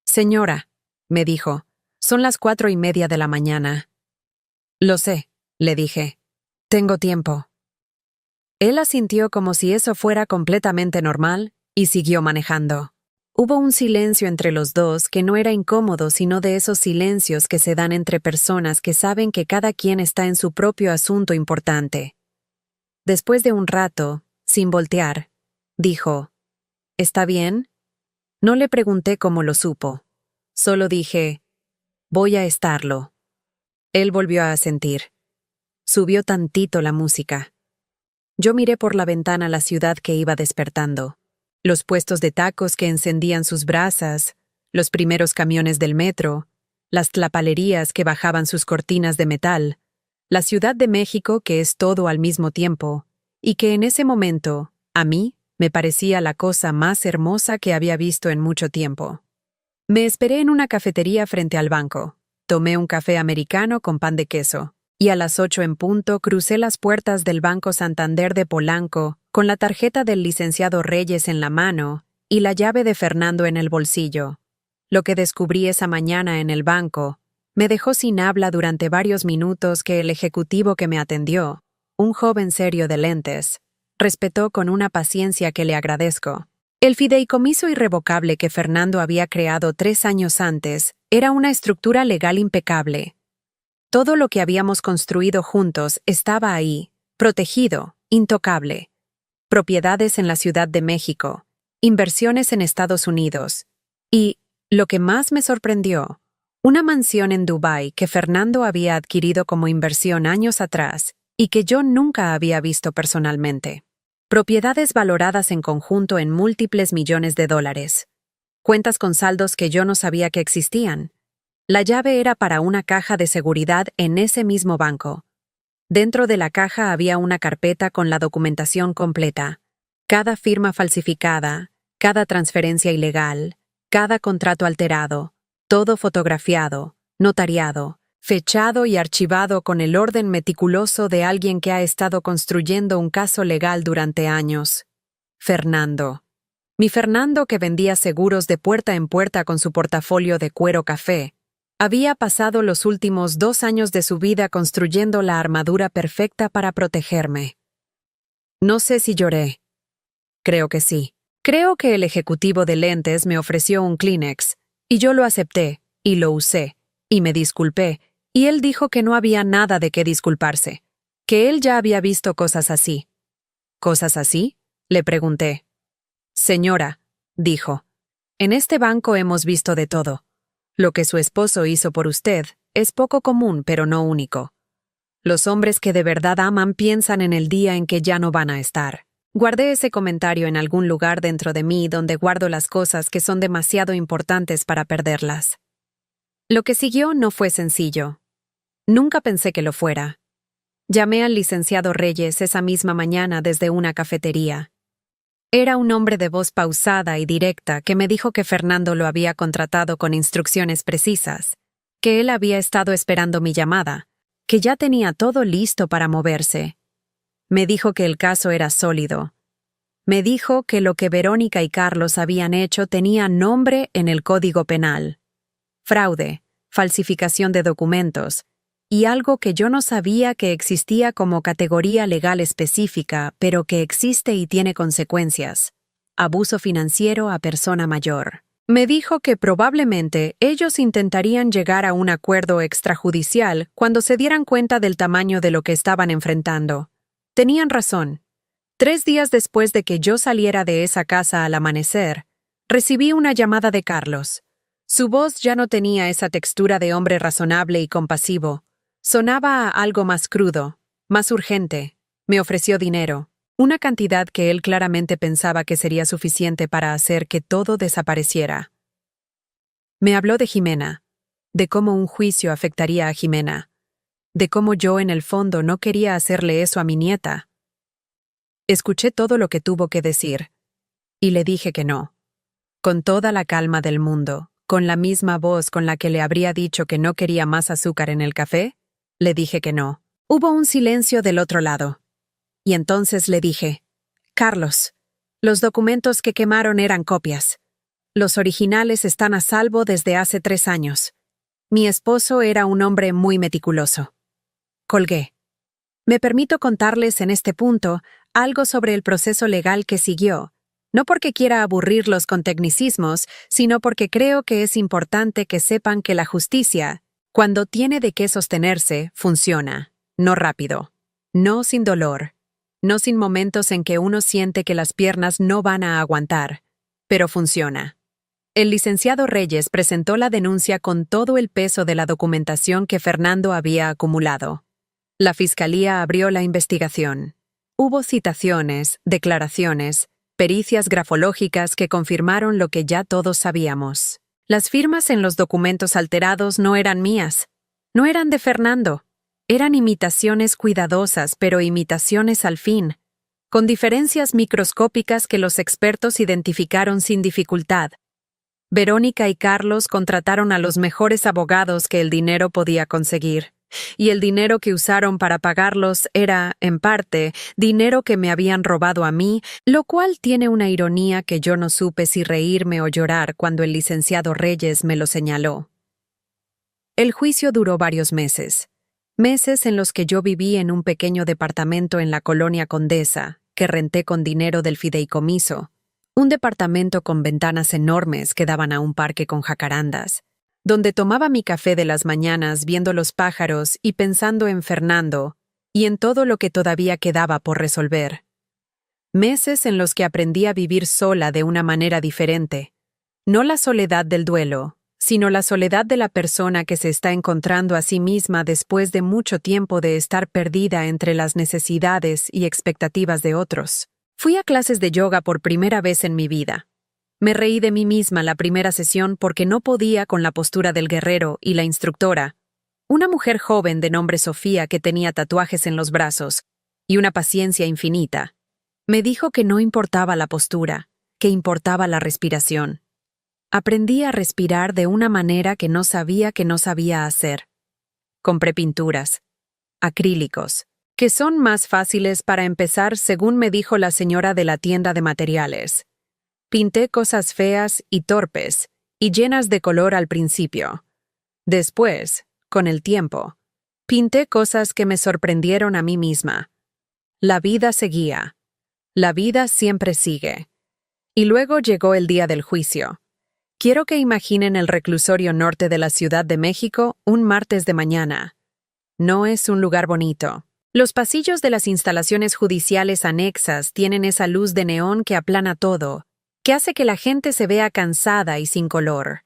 «Señora», me dijo, «son las 4:30 de la mañana». «Lo sé», le dije. «Tengo tiempo». Él asintió como si eso fuera completamente normal y siguió manejando. Hubo un silencio entre los dos que no era incómodo, sino de esos silencios que se dan entre personas que saben que cada quien está en su propio asunto importante. Después de un rato, sin voltear, dijo, «¿Está bien?» No le pregunté cómo lo supo. Solo dije, «Voy a estarlo». Él volvió a asentir. Subió tantito la música. Yo miré por la ventana la ciudad que iba despertando. Los puestos de tacos que encendían sus brasas, los primeros camiones del metro, las tlapalerías que bajaban sus cortinas de metal, la Ciudad de México que es todo al mismo tiempo, y que en ese momento, a mí, me parecía la cosa más hermosa que había visto en mucho tiempo. Me esperé en una cafetería frente al banco. Tomé un café americano con pan de queso. Y a las 8 en punto crucé las puertas del Banco Santander de Polanco con la tarjeta del licenciado Reyes en la mano y la llave de Fernando en el bolsillo. Lo que descubrí esa mañana en el banco me dejó sin habla durante varios minutos que el ejecutivo que me atendió, un joven serio de lentes, respetó con una paciencia que le agradezco. El fideicomiso irrevocable que Fernando había creado 3 años antes era una estructura legal impecable. Todo lo que habíamos construido juntos estaba ahí, protegido, intocable. Propiedades en la Ciudad de México, inversiones en Estados Unidos y, lo que más me sorprendió, una mansión en Dubái que Fernando había adquirido como inversión años atrás y que yo nunca había visto personalmente. Propiedades valoradas en conjunto en múltiples millones de dólares. Cuentas con saldos que yo no sabía que existían. La llave era para una caja de seguridad en ese mismo banco. Dentro de la caja había una carpeta con la documentación completa. Cada firma falsificada, cada transferencia ilegal, cada contrato alterado, todo fotografiado, notariado, fechado y archivado con el orden meticuloso de alguien que ha estado construyendo un caso legal durante años. Fernando. Mi Fernando, que vendía seguros de puerta en puerta con su portafolio de cuero café, había pasado los últimos 2 años de su vida construyendo la armadura perfecta para protegerme. No sé si lloré. Creo que sí. Creo que el ejecutivo de lentes me ofreció un Kleenex, y yo lo acepté, y lo usé, y me disculpé, y él dijo que no había nada de qué disculparse, que él ya había visto cosas así. ¿Cosas así?, le pregunté. Señora, dijo, en este banco hemos visto de todo. Lo que su esposo hizo por usted es poco común, pero no único. Los hombres que de verdad aman piensan en el día en que ya no van a estar. Guardé ese comentario en algún lugar dentro de mí donde guardo las cosas que son demasiado importantes para perderlas. Lo que siguió no fue sencillo. Nunca pensé que lo fuera. Llamé al licenciado Reyes esa misma mañana desde una cafetería. Era un hombre de voz pausada y directa que me dijo que Fernando lo había contratado con instrucciones precisas, que él había estado esperando mi llamada, que ya tenía todo listo para moverse. Me dijo que el caso era sólido. Me dijo que lo que Verónica y Carlos habían hecho tenía nombre en el Código Penal. Fraude, falsificación de documentos, y algo que yo no sabía que existía como categoría legal específica, pero que existe y tiene consecuencias. Abuso financiero a persona mayor. Me dijo que probablemente ellos intentarían llegar a un acuerdo extrajudicial cuando se dieran cuenta del tamaño de lo que estaban enfrentando. Tenían razón. 3 días después de que yo saliera de esa casa al amanecer, recibí una llamada de Carlos. Su voz ya no tenía esa textura de hombre razonable y compasivo. Sonaba a algo más crudo, más urgente. Me ofreció dinero, una cantidad que él claramente pensaba que sería suficiente para hacer que todo desapareciera. Me habló de Jimena, de cómo un juicio afectaría a Jimena, de cómo yo en el fondo no quería hacerle eso a mi nieta. Escuché todo lo que tuvo que decir, y le dije que no. Con toda la calma del mundo, con la misma voz con la que le habría dicho que no quería más azúcar en el café, le dije que no. Hubo un silencio del otro lado. Y entonces le dije, Carlos, los documentos que quemaron eran copias. Los originales están a salvo desde hace 3 años. Mi esposo era un hombre muy meticuloso. Colgué. Me permito contarles en este punto algo sobre el proceso legal que siguió, no porque quiera aburrirlos con tecnicismos, sino porque creo que es importante que sepan que la justicia, cuando tiene de qué sostenerse, funciona, no rápido, no sin dolor, no sin momentos en que uno siente que las piernas no van a aguantar, pero funciona. El licenciado Reyes presentó la denuncia con todo el peso de la documentación que Fernando había acumulado. La fiscalía abrió la investigación. Hubo citaciones, declaraciones, pericias grafológicas que confirmaron lo que ya todos sabíamos. Las firmas en los documentos alterados no eran mías, no eran de Fernando. Eran imitaciones cuidadosas, pero imitaciones al fin, con diferencias microscópicas que los expertos identificaron sin dificultad. Verónica y Carlos contrataron a los mejores abogados que el dinero podía conseguir. Y el dinero que usaron para pagarlos era, en parte, dinero que me habían robado a mí, lo cual tiene una ironía que yo no supe si reírme o llorar cuando el licenciado Reyes me lo señaló. El juicio duró varios meses. Meses en los que yo viví en un pequeño departamento en la colonia Condesa, que renté con dinero del fideicomiso. Un departamento con ventanas enormes que daban a un parque con jacarandas, donde tomaba mi café de las mañanas viendo los pájaros y pensando en Fernando y en todo lo que todavía quedaba por resolver. Meses en los que aprendí a vivir sola de una manera diferente. No la soledad del duelo, sino la soledad de la persona que se está encontrando a sí misma después de mucho tiempo de estar perdida entre las necesidades y expectativas de otros. Fui a clases de yoga por primera vez en mi vida. Me reí de mí misma la primera sesión porque no podía con la postura del guerrero y la instructora, una mujer joven de nombre Sofía que tenía tatuajes en los brazos y una paciencia infinita. Me dijo que no importaba la postura, que importaba la respiración. Aprendí a respirar de una manera que no sabía hacer. Compré pinturas, acrílicos, que son más fáciles para empezar según me dijo la señora de la tienda de materiales. Pinté cosas feas y torpes y llenas de color al principio. Después, con el tiempo, pinté cosas que me sorprendieron a mí misma. La vida seguía. La vida siempre sigue. Y luego llegó el día del juicio. Quiero que imaginen el reclusorio norte de la Ciudad de México un martes de mañana. No es un lugar bonito. Los pasillos de las instalaciones judiciales anexas tienen esa luz de neón que aplana todo, que hace que la gente se vea cansada y sin color.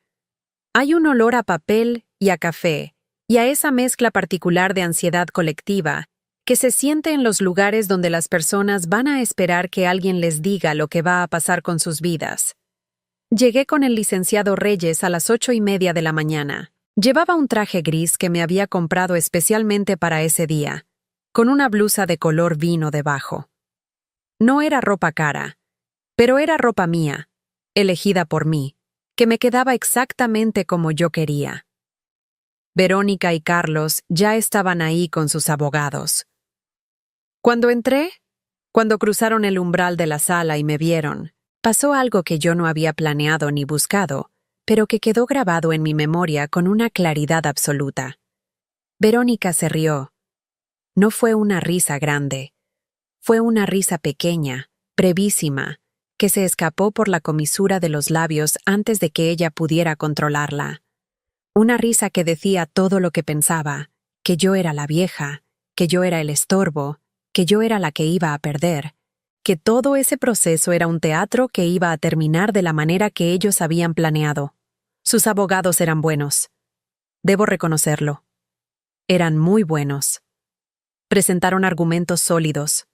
Hay un olor a papel y a café, y a esa mezcla particular de ansiedad colectiva que se siente en los lugares donde las personas van a esperar que alguien les diga lo que va a pasar con sus vidas. Llegué con el licenciado Reyes a las 8:30 de la mañana. Llevaba un traje gris que me había comprado especialmente para ese día, con una blusa de color vino debajo. No era ropa cara, pero era ropa mía, elegida por mí, que me quedaba exactamente como yo quería. Verónica y Carlos ya estaban ahí con sus abogados. Cuando entré, cuando cruzaron el umbral de la sala y me vieron, pasó algo que yo no había planeado ni buscado, pero que quedó grabado en mi memoria con una claridad absoluta. Verónica se rió. No fue una risa grande, fue una risa pequeña, brevísima, que se escapó por la comisura de los labios antes de que ella pudiera controlarla. Una risa que decía todo lo que pensaba, que yo era la vieja, que yo era el estorbo, que yo era la que iba a perder, que todo ese proceso era un teatro que iba a terminar de la manera que ellos habían planeado. Sus abogados eran buenos. Debo reconocerlo. Eran muy buenos. Presentaron argumentos sólidos.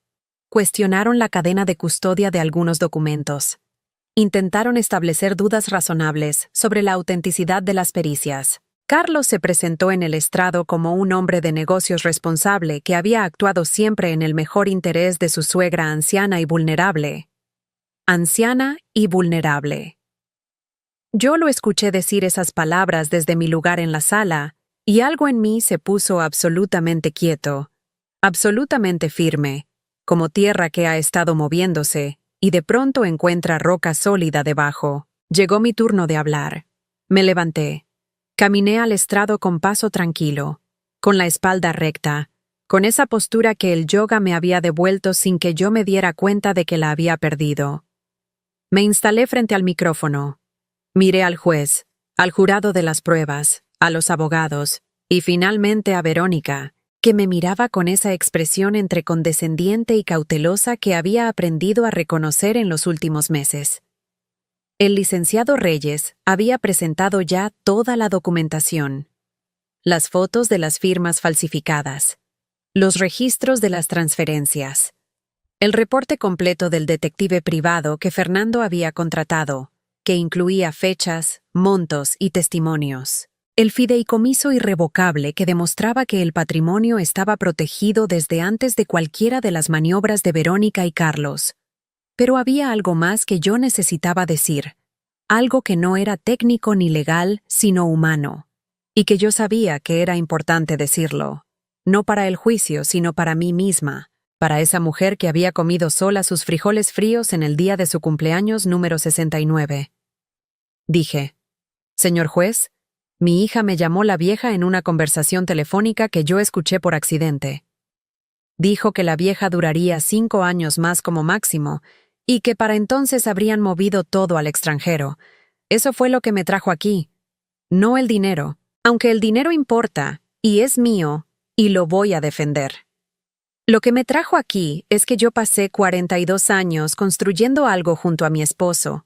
Cuestionaron la cadena de custodia de algunos documentos. Intentaron establecer dudas razonables sobre la autenticidad de las pericias. Carlos se presentó en el estrado como un hombre de negocios responsable que había actuado siempre en el mejor interés de su suegra anciana y vulnerable. Anciana y vulnerable. Yo lo escuché decir esas palabras desde mi lugar en la sala, y algo en mí se puso absolutamente quieto, absolutamente firme, como tierra que ha estado moviéndose, y de pronto encuentra roca sólida debajo. Llegó mi turno de hablar. Me levanté. Caminé al estrado con paso tranquilo, con la espalda recta, con esa postura que el yoga me había devuelto sin que yo me diera cuenta de que la había perdido. Me instalé frente al micrófono. Miré al juez, al jurado de las pruebas, a los abogados, y finalmente a Verónica, que me miraba con esa expresión entre condescendiente y cautelosa que había aprendido a reconocer en los últimos meses. El licenciado Reyes había presentado ya toda la documentación. Las fotos de las firmas falsificadas, los registros de las transferencias, el reporte completo del detective privado que Fernando había contratado, que incluía fechas, montos y testimonios. El fideicomiso irrevocable que demostraba que el patrimonio estaba protegido desde antes de cualquiera de las maniobras de Verónica y Carlos. Pero había algo más que yo necesitaba decir, algo que no era técnico ni legal, sino humano, y que yo sabía que era importante decirlo, no para el juicio, sino para mí misma, para esa mujer que había comido sola sus frijoles fríos en el día de su cumpleaños número 69. Dije: «Señor juez, mi hija me llamó la vieja en una conversación telefónica que yo escuché por accidente. Dijo que la vieja duraría 5 años más como máximo y que para entonces habrían movido todo al extranjero. Eso fue lo que me trajo aquí. No el dinero, aunque el dinero importa y es mío y lo voy a defender. Lo que me trajo aquí es que yo pasé 42 años construyendo algo junto a mi esposo.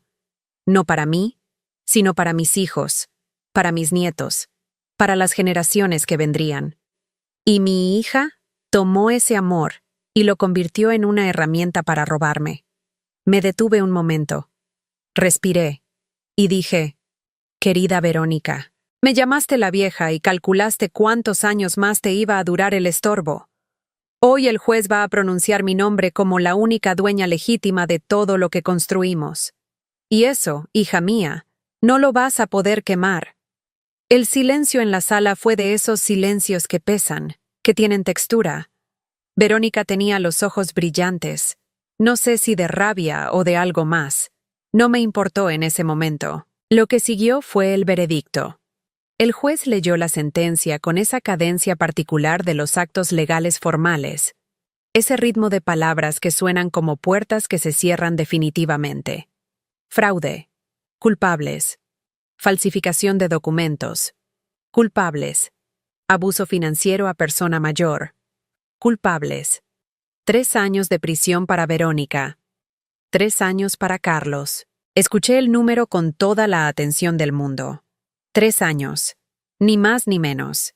No para mí, sino para mis hijos, para mis nietos, para las generaciones que vendrían. Y mi hija tomó ese amor y lo convirtió en una herramienta para robarme. Me detuve un momento. Respiré y dije: «Querida Verónica, me llamaste la vieja y calculaste cuántos años más te iba a durar el estorbo. Hoy el juez va a pronunciar mi nombre como la única dueña legítima de todo lo que construimos. Y eso, hija mía, no lo vas a poder quemar». El silencio en la sala fue de esos silencios que pesan, que tienen textura. Verónica tenía los ojos brillantes. No sé si de rabia o de algo más. No me importó en ese momento. Lo que siguió fue el veredicto. El juez leyó la sentencia con esa cadencia particular de los actos legales formales, ese ritmo de palabras que suenan como puertas que se cierran definitivamente. Fraude. Culpables. Falsificación de documentos. Culpables. Abuso financiero a persona mayor. Culpables. 3 años de prisión para Verónica. 3 años para Carlos. Escuché el número con toda la atención del mundo. 3 años. Ni más ni menos.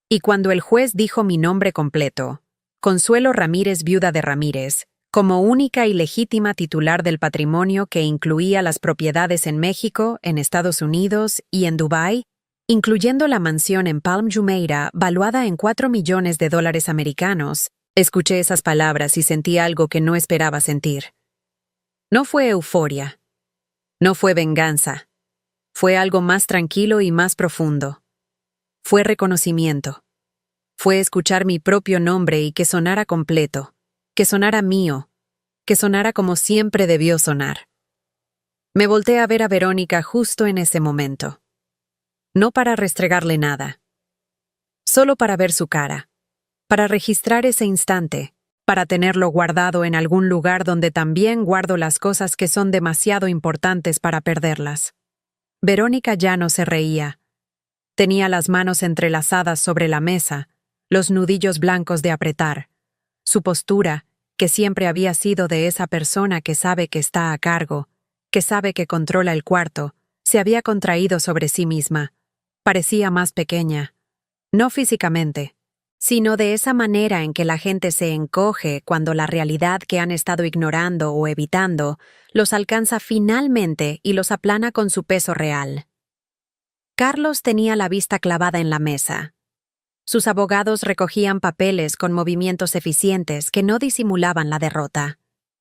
Y cuando el juez dijo mi nombre completo, Consuelo Ramírez, viuda de Ramírez, como única y legítima titular del patrimonio que incluía las propiedades en México, en Estados Unidos y en Dubái, incluyendo la mansión en Palm Jumeirah, valuada en $4 millones americanos, escuché esas palabras y sentí algo que no esperaba sentir. No fue euforia. No fue venganza. Fue algo más tranquilo y más profundo. Fue reconocimiento. Fue escuchar mi propio nombre y que sonara completo, que sonara mío, que sonara como siempre debió sonar. Me volteé a ver a Verónica justo en ese momento. No para restregarle nada. Solo para ver su cara. Para registrar ese instante, para tenerlo guardado en algún lugar donde también guardo las cosas que son demasiado importantes para perderlas. Verónica ya no se reía. Tenía las manos entrelazadas sobre la mesa, los nudillos blancos de apretar. Su postura, que siempre había sido de esa persona que sabe que está a cargo, que sabe que controla el cuarto, se había contraído sobre sí misma. Parecía más pequeña. No físicamente, sino de esa manera en que la gente se encoge cuando la realidad que han estado ignorando o evitando los alcanza finalmente y los aplana con su peso real. Carlos tenía la vista clavada en la mesa. Sus abogados recogían papeles con movimientos eficientes que no disimulaban la derrota.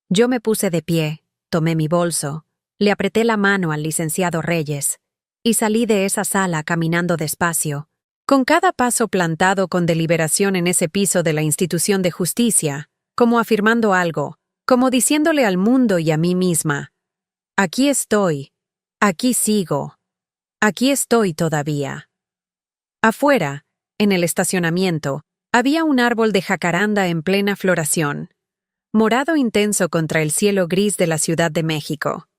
Yo me puse de pie, tomé mi bolso, le apreté la mano al licenciado Reyes y salí de esa sala caminando despacio, con cada paso plantado con deliberación en ese piso de la institución de justicia, como afirmando algo, como diciéndole al mundo y a mí misma: aquí estoy, aquí sigo, aquí estoy todavía. Afuera, en el estacionamiento, había un árbol de jacaranda en plena floración, morado intenso contra el cielo gris de la Ciudad de México.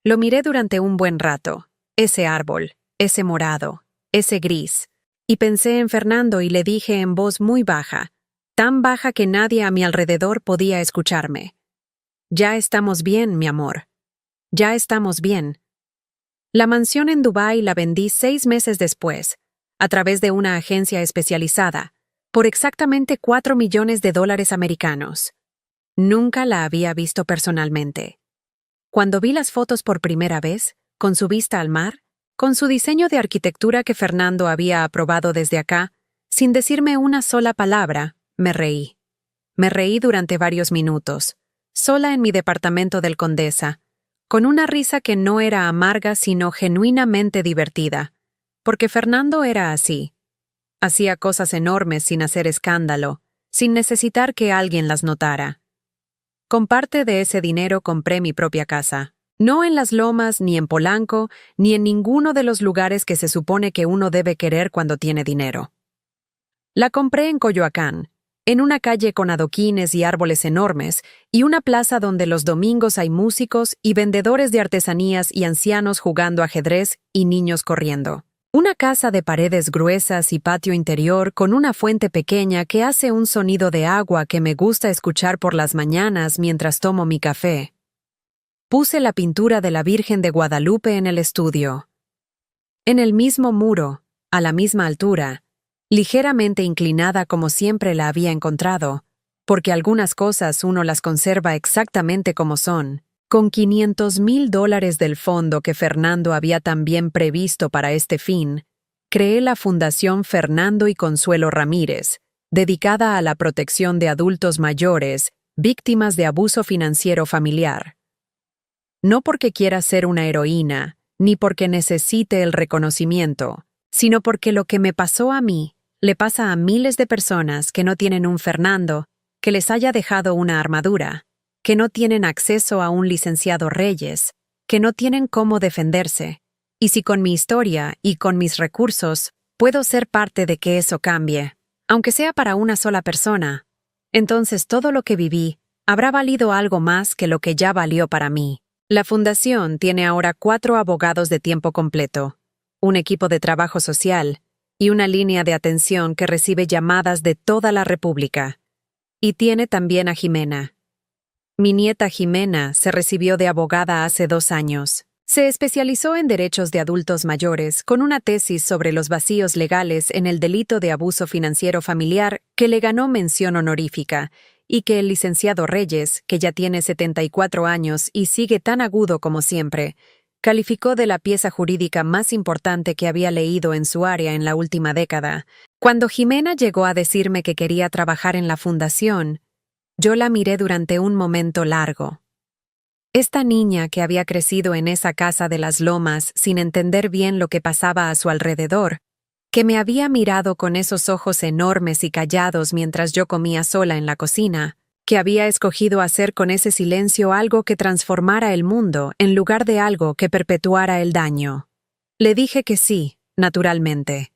Lo miré durante un buen rato, ese árbol, ese morado, ese gris, y pensé en Fernando y le dije en voz muy baja, tan baja que nadie a mi alrededor podía escucharme: ya estamos bien, mi amor. Ya estamos bien. La mansión en Dubái la vendí 6 meses después, a través de una agencia especializada, por exactamente $4 millones americanos. Nunca la había visto personalmente. Cuando vi las fotos por primera vez, con su vista al mar, con su diseño de arquitectura que Fernando había aprobado desde acá, sin decirme una sola palabra, me reí. Me reí durante varios minutos, sola en mi departamento del Condesa, con una risa que no era amarga sino genuinamente divertida, porque Fernando era así. Hacía cosas enormes sin hacer escándalo, sin necesitar que alguien las notara. Con parte de ese dinero compré mi propia casa. No en Las Lomas, ni en Polanco, ni en ninguno de los lugares que se supone que uno debe querer cuando tiene dinero. La compré en Coyoacán, en una calle con adoquines y árboles enormes, y una plaza donde los domingos hay músicos y vendedores de artesanías y ancianos jugando ajedrez y niños corriendo. Una casa de paredes gruesas y patio interior con una fuente pequeña que hace un sonido de agua que me gusta escuchar por las mañanas mientras tomo mi café. Puse la pintura de la Virgen de Guadalupe en el estudio. En el mismo muro, a la misma altura, ligeramente inclinada como siempre la había encontrado, porque algunas cosas uno las conserva exactamente como son, con $500,000 del fondo que Fernando había también previsto para este fin, creé la Fundación Fernando y Consuelo Ramírez, dedicada a la protección de adultos mayores, víctimas de abuso financiero familiar. No porque quiera ser una heroína, ni porque necesite el reconocimiento, sino porque lo que me pasó a mí le pasa a miles de personas que no tienen un Fernando que les haya dejado una armadura, que no tienen acceso a un licenciado Reyes, que no tienen cómo defenderse. Y si con mi historia y con mis recursos puedo ser parte de que eso cambie, aunque sea para una sola persona, entonces todo lo que viví habrá valido algo más que lo que ya valió para mí. La Fundación tiene ahora 4 abogados de tiempo completo, un equipo de trabajo social y una línea de atención que recibe llamadas de toda la República. Y tiene también a Jimena. Mi nieta Jimena se recibió de abogada hace 2 años. Se especializó en derechos de adultos mayores con una tesis sobre los vacíos legales en el delito de abuso financiero familiar que le ganó mención honorífica y que el licenciado Reyes, que ya tiene 74 años y sigue tan agudo como siempre, calificó de la pieza jurídica más importante que había leído en su área en la última década. Cuando Jimena llegó a decirme que quería trabajar en la fundación, yo la miré durante un momento largo. Esta niña que había crecido en esa casa de Las Lomas sin entender bien lo que pasaba a su alrededor, que me había mirado con esos ojos enormes y callados mientras yo comía sola en la cocina, que había escogido hacer con ese silencio algo que transformara el mundo en lugar de algo que perpetuara el daño. Le dije que sí, naturalmente.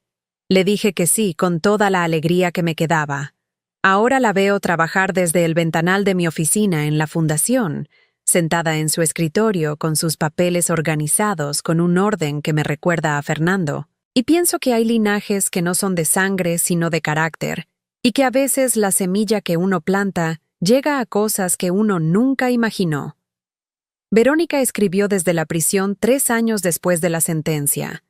Le dije que sí con toda la alegría que me quedaba. Ahora la veo trabajar desde el ventanal de mi oficina en la fundación, sentada en su escritorio con sus papeles organizados con un orden que me recuerda a Fernando. Y pienso que hay linajes que no son de sangre sino de carácter, y que a veces la semilla que uno planta llega a cosas que uno nunca imaginó. Verónica escribió desde la prisión 3 años después de la sentencia.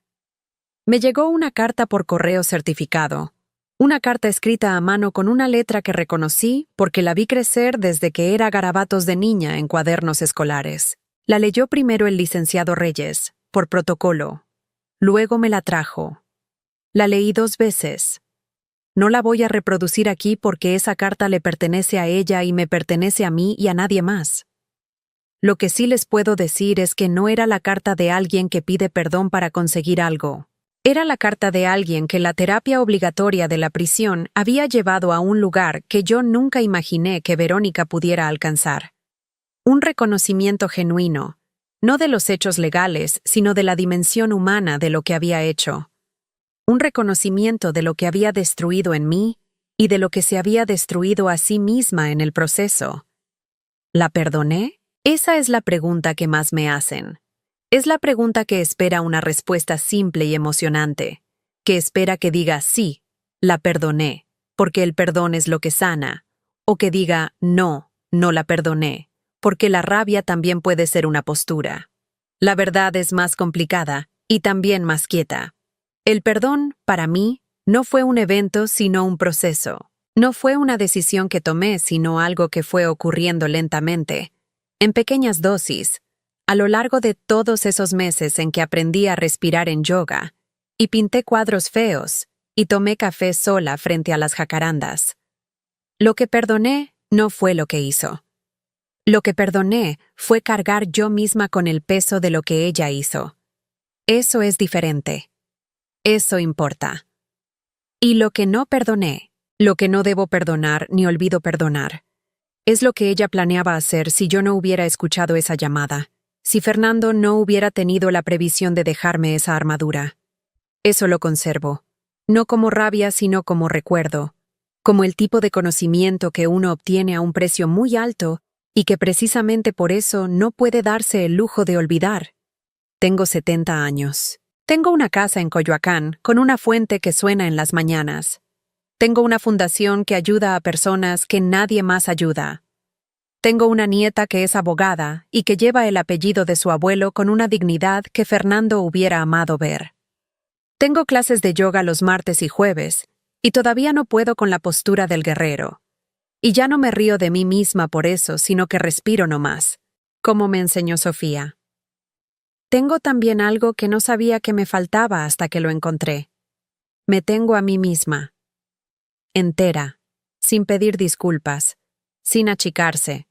Me llegó una carta por correo certificado, una carta escrita a mano con una letra que reconocí porque la vi crecer desde que era garabatos de niña en cuadernos escolares. La leyó primero el licenciado Reyes, por protocolo. Luego me la trajo. La leí 2 veces. No la voy a reproducir aquí porque esa carta le pertenece a ella y me pertenece a mí y a nadie más. Lo que sí les puedo decir es que no era la carta de alguien que pide perdón para conseguir algo. Era la carta de alguien que la terapia obligatoria de la prisión había llevado a un lugar que yo nunca imaginé que Verónica pudiera alcanzar. Un reconocimiento genuino, no de los hechos legales, sino de la dimensión humana de lo que había hecho. Un reconocimiento de lo que había destruido en mí y de lo que se había destruido a sí misma en el proceso. ¿La perdoné? Esa es la pregunta que más me hacen. Es la pregunta que espera una respuesta simple y emocionante, que espera que diga sí, la perdoné, porque el perdón es lo que sana, o que diga no, no la perdoné, porque la rabia también puede ser una postura. La verdad es más complicada y también más quieta. El perdón, para mí, no fue un evento sino un proceso. No fue una decisión que tomé sino algo que fue ocurriendo lentamente, en pequeñas dosis, a lo largo de todos esos meses en que aprendí a respirar en yoga, y pinté cuadros feos, y tomé café sola frente a las jacarandas. Lo que perdoné no fue lo que hizo. Lo que perdoné fue cargar yo misma con el peso de lo que ella hizo. Eso es diferente. Eso importa. Y lo que no perdoné, lo que no debo perdonar ni olvido perdonar, es lo que ella planeaba hacer si yo no hubiera escuchado esa llamada, si Fernando no hubiera tenido la previsión de dejarme esa armadura. Eso lo conservo, no como rabia sino como recuerdo, como el tipo de conocimiento que uno obtiene a un precio muy alto y que precisamente por eso no puede darse el lujo de olvidar. Tengo 70 años. Tengo una casa en Coyoacán con una fuente que suena en las mañanas. Tengo una fundación que ayuda a personas que nadie más ayuda. Tengo una nieta que es abogada y que lleva el apellido de su abuelo con una dignidad que Fernando hubiera amado ver. Tengo clases de yoga los martes y jueves, y todavía no puedo con la postura del guerrero. Y ya no me río de mí misma por eso, sino que respiro nomás, como me enseñó Sofía. Tengo también algo que no sabía que me faltaba hasta que lo encontré. Me tengo a mí misma. Entera, sin pedir disculpas, sin achicarse,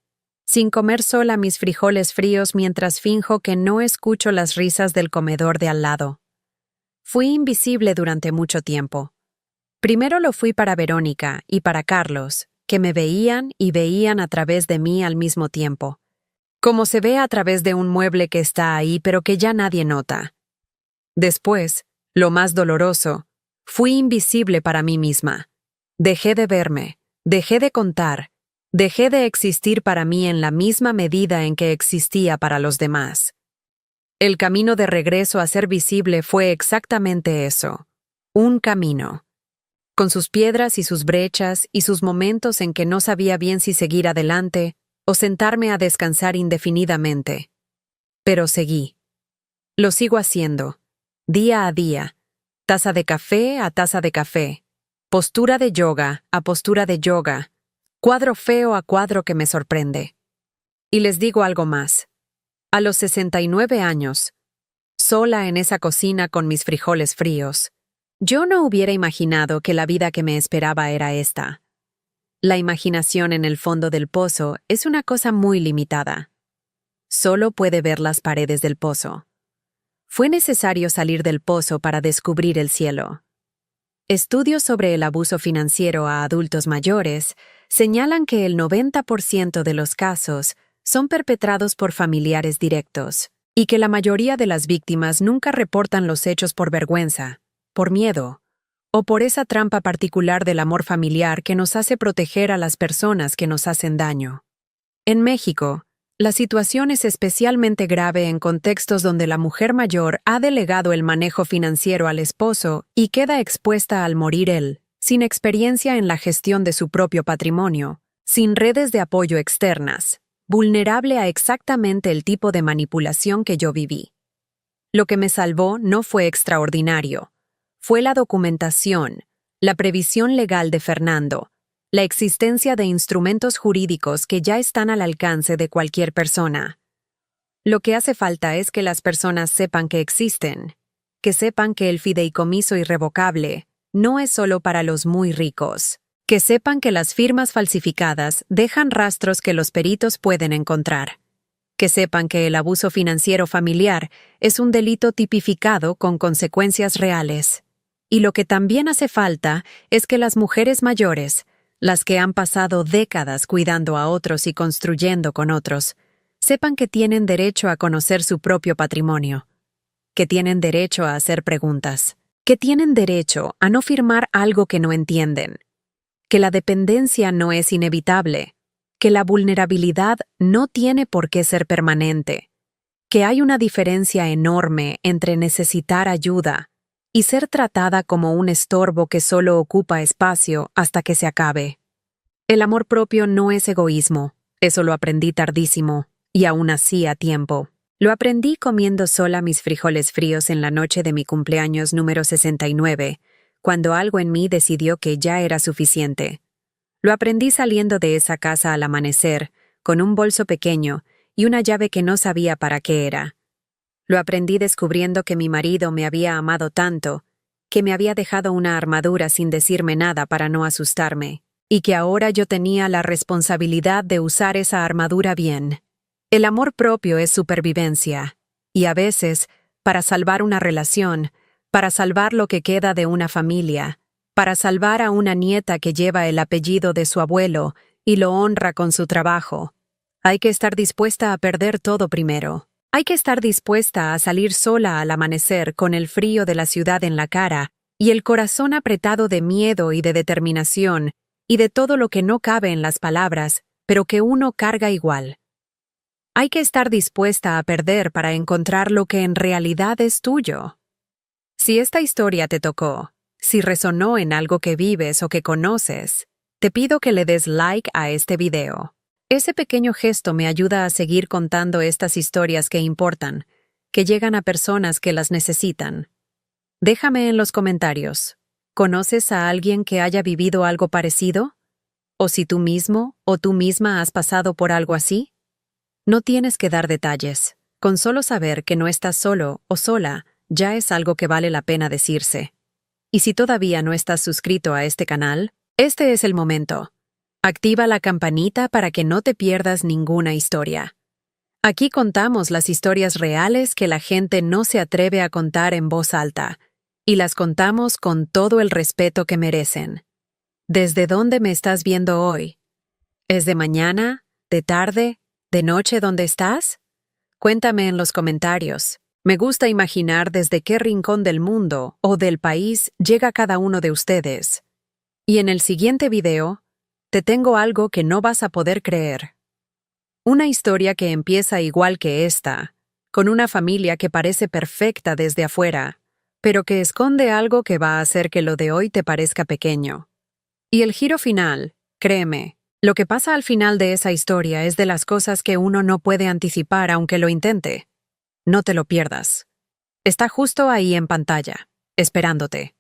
sin comer sola mis frijoles fríos mientras finjo que no escucho las risas del comedor de al lado. Fui invisible durante mucho tiempo. Primero lo fui para Verónica y para Carlos, que me veían y veían a través de mí al mismo tiempo. Como se ve a través de un mueble que está ahí pero que ya nadie nota. Después, lo más doloroso, fui invisible para mí misma. Dejé de verme, dejé de contar, dejé de existir para mí en la misma medida en que existía para los demás. El camino de regreso a ser visible fue exactamente eso, un camino. Con sus piedras y sus brechas y sus momentos en que no sabía bien si seguir adelante o sentarme a descansar indefinidamente. Pero seguí. Lo sigo haciendo, día a día, taza de café a taza de café, postura de yoga a postura de yoga, cuadro feo a cuadro que me sorprende. Y les digo algo más. A los 69 años, sola en esa cocina con mis frijoles fríos, yo no hubiera imaginado que la vida que me esperaba era esta. La imaginación en el fondo del pozo es una cosa muy limitada. Solo puede ver las paredes del pozo. Fue necesario salir del pozo para descubrir el cielo. Estudios sobre el abuso financiero a adultos mayores señalan que el 90% de los casos son perpetrados por familiares directos, y que la mayoría de las víctimas nunca reportan los hechos por vergüenza, por miedo, o por esa trampa particular del amor familiar que nos hace proteger a las personas que nos hacen daño. En México, la situación es especialmente grave en contextos donde la mujer mayor ha delegado el manejo financiero al esposo y queda expuesta al morir él, sin experiencia en la gestión de su propio patrimonio, sin redes de apoyo externas, vulnerable a exactamente el tipo de manipulación que yo viví. Lo que me salvó no fue extraordinario. Fue la documentación, la previsión legal de Fernando, la existencia de instrumentos jurídicos que ya están al alcance de cualquier persona. Lo que hace falta es que las personas sepan que existen que sepan que el fideicomiso irrevocable no es solo para los muy ricos. Que sepan que las firmas falsificadas dejan rastros que los peritos pueden encontrar. Que sepan que el abuso financiero familiar es un delito tipificado con consecuencias reales. Y lo que también hace falta es que las mujeres mayores, las que han pasado décadas cuidando a otros y construyendo con otros, sepan que tienen derecho a conocer su propio patrimonio, que tienen derecho a hacer preguntas, que tienen derecho a no firmar algo que no entienden, que la dependencia no es inevitable, que la vulnerabilidad no tiene por qué ser permanente, que hay una diferencia enorme entre necesitar ayuda y ser tratada como un estorbo que solo ocupa espacio hasta que se acabe. El amor propio no es egoísmo, eso lo aprendí tardísimo, y aún así a tiempo. Lo aprendí comiendo sola mis frijoles fríos en la noche de mi cumpleaños número 69, cuando algo en mí decidió que ya era suficiente. Lo aprendí saliendo de esa casa al amanecer, con un bolso pequeño y una llave que no sabía para qué era. Lo aprendí descubriendo que mi marido me había amado tanto, que me había dejado una armadura sin decirme nada para no asustarme, y que ahora yo tenía la responsabilidad de usar esa armadura bien. El amor propio es supervivencia, y a veces, para salvar una relación, para salvar lo que queda de una familia, para salvar a una nieta que lleva el apellido de su abuelo y lo honra con su trabajo, hay que estar dispuesta a perder todo primero. Hay que estar dispuesta a salir sola al amanecer con el frío de la ciudad en la cara y el corazón apretado de miedo y de determinación y de todo lo que no cabe en las palabras, pero que uno carga igual. Hay que estar dispuesta a perder para encontrar lo que en realidad es tuyo. Si esta historia te tocó, si resonó en algo que vives o que conoces, te pido que le des like a este video. Ese pequeño gesto me ayuda a seguir contando estas historias que importan, que llegan a personas que las necesitan. Déjame en los comentarios, ¿conoces a alguien que haya vivido algo parecido? ¿O si tú mismo o tú misma has pasado por algo así? No tienes que dar detalles. Con solo saber que no estás solo o sola, ya es algo que vale la pena decirse. Y si todavía no estás suscrito a este canal, este es el momento. Activa la campanita para que no te pierdas ninguna historia. Aquí contamos las historias reales que la gente no se atreve a contar en voz alta, y las contamos con todo el respeto que merecen. ¿Desde dónde me estás viendo hoy? ¿Es de mañana? ¿De tarde? ¿De noche dónde estás? Cuéntame en los comentarios. Me gusta imaginar desde qué rincón del mundo o del país llega cada uno de ustedes. Y en el siguiente video, te tengo algo que no vas a poder creer. Una historia que empieza igual que esta, con una familia que parece perfecta desde afuera, pero que esconde algo que va a hacer que lo de hoy te parezca pequeño. Y el giro final, créeme, lo que pasa al final de esa historia es de las cosas que uno no puede anticipar aunque lo intente. No te lo pierdas. Está justo ahí en pantalla, esperándote.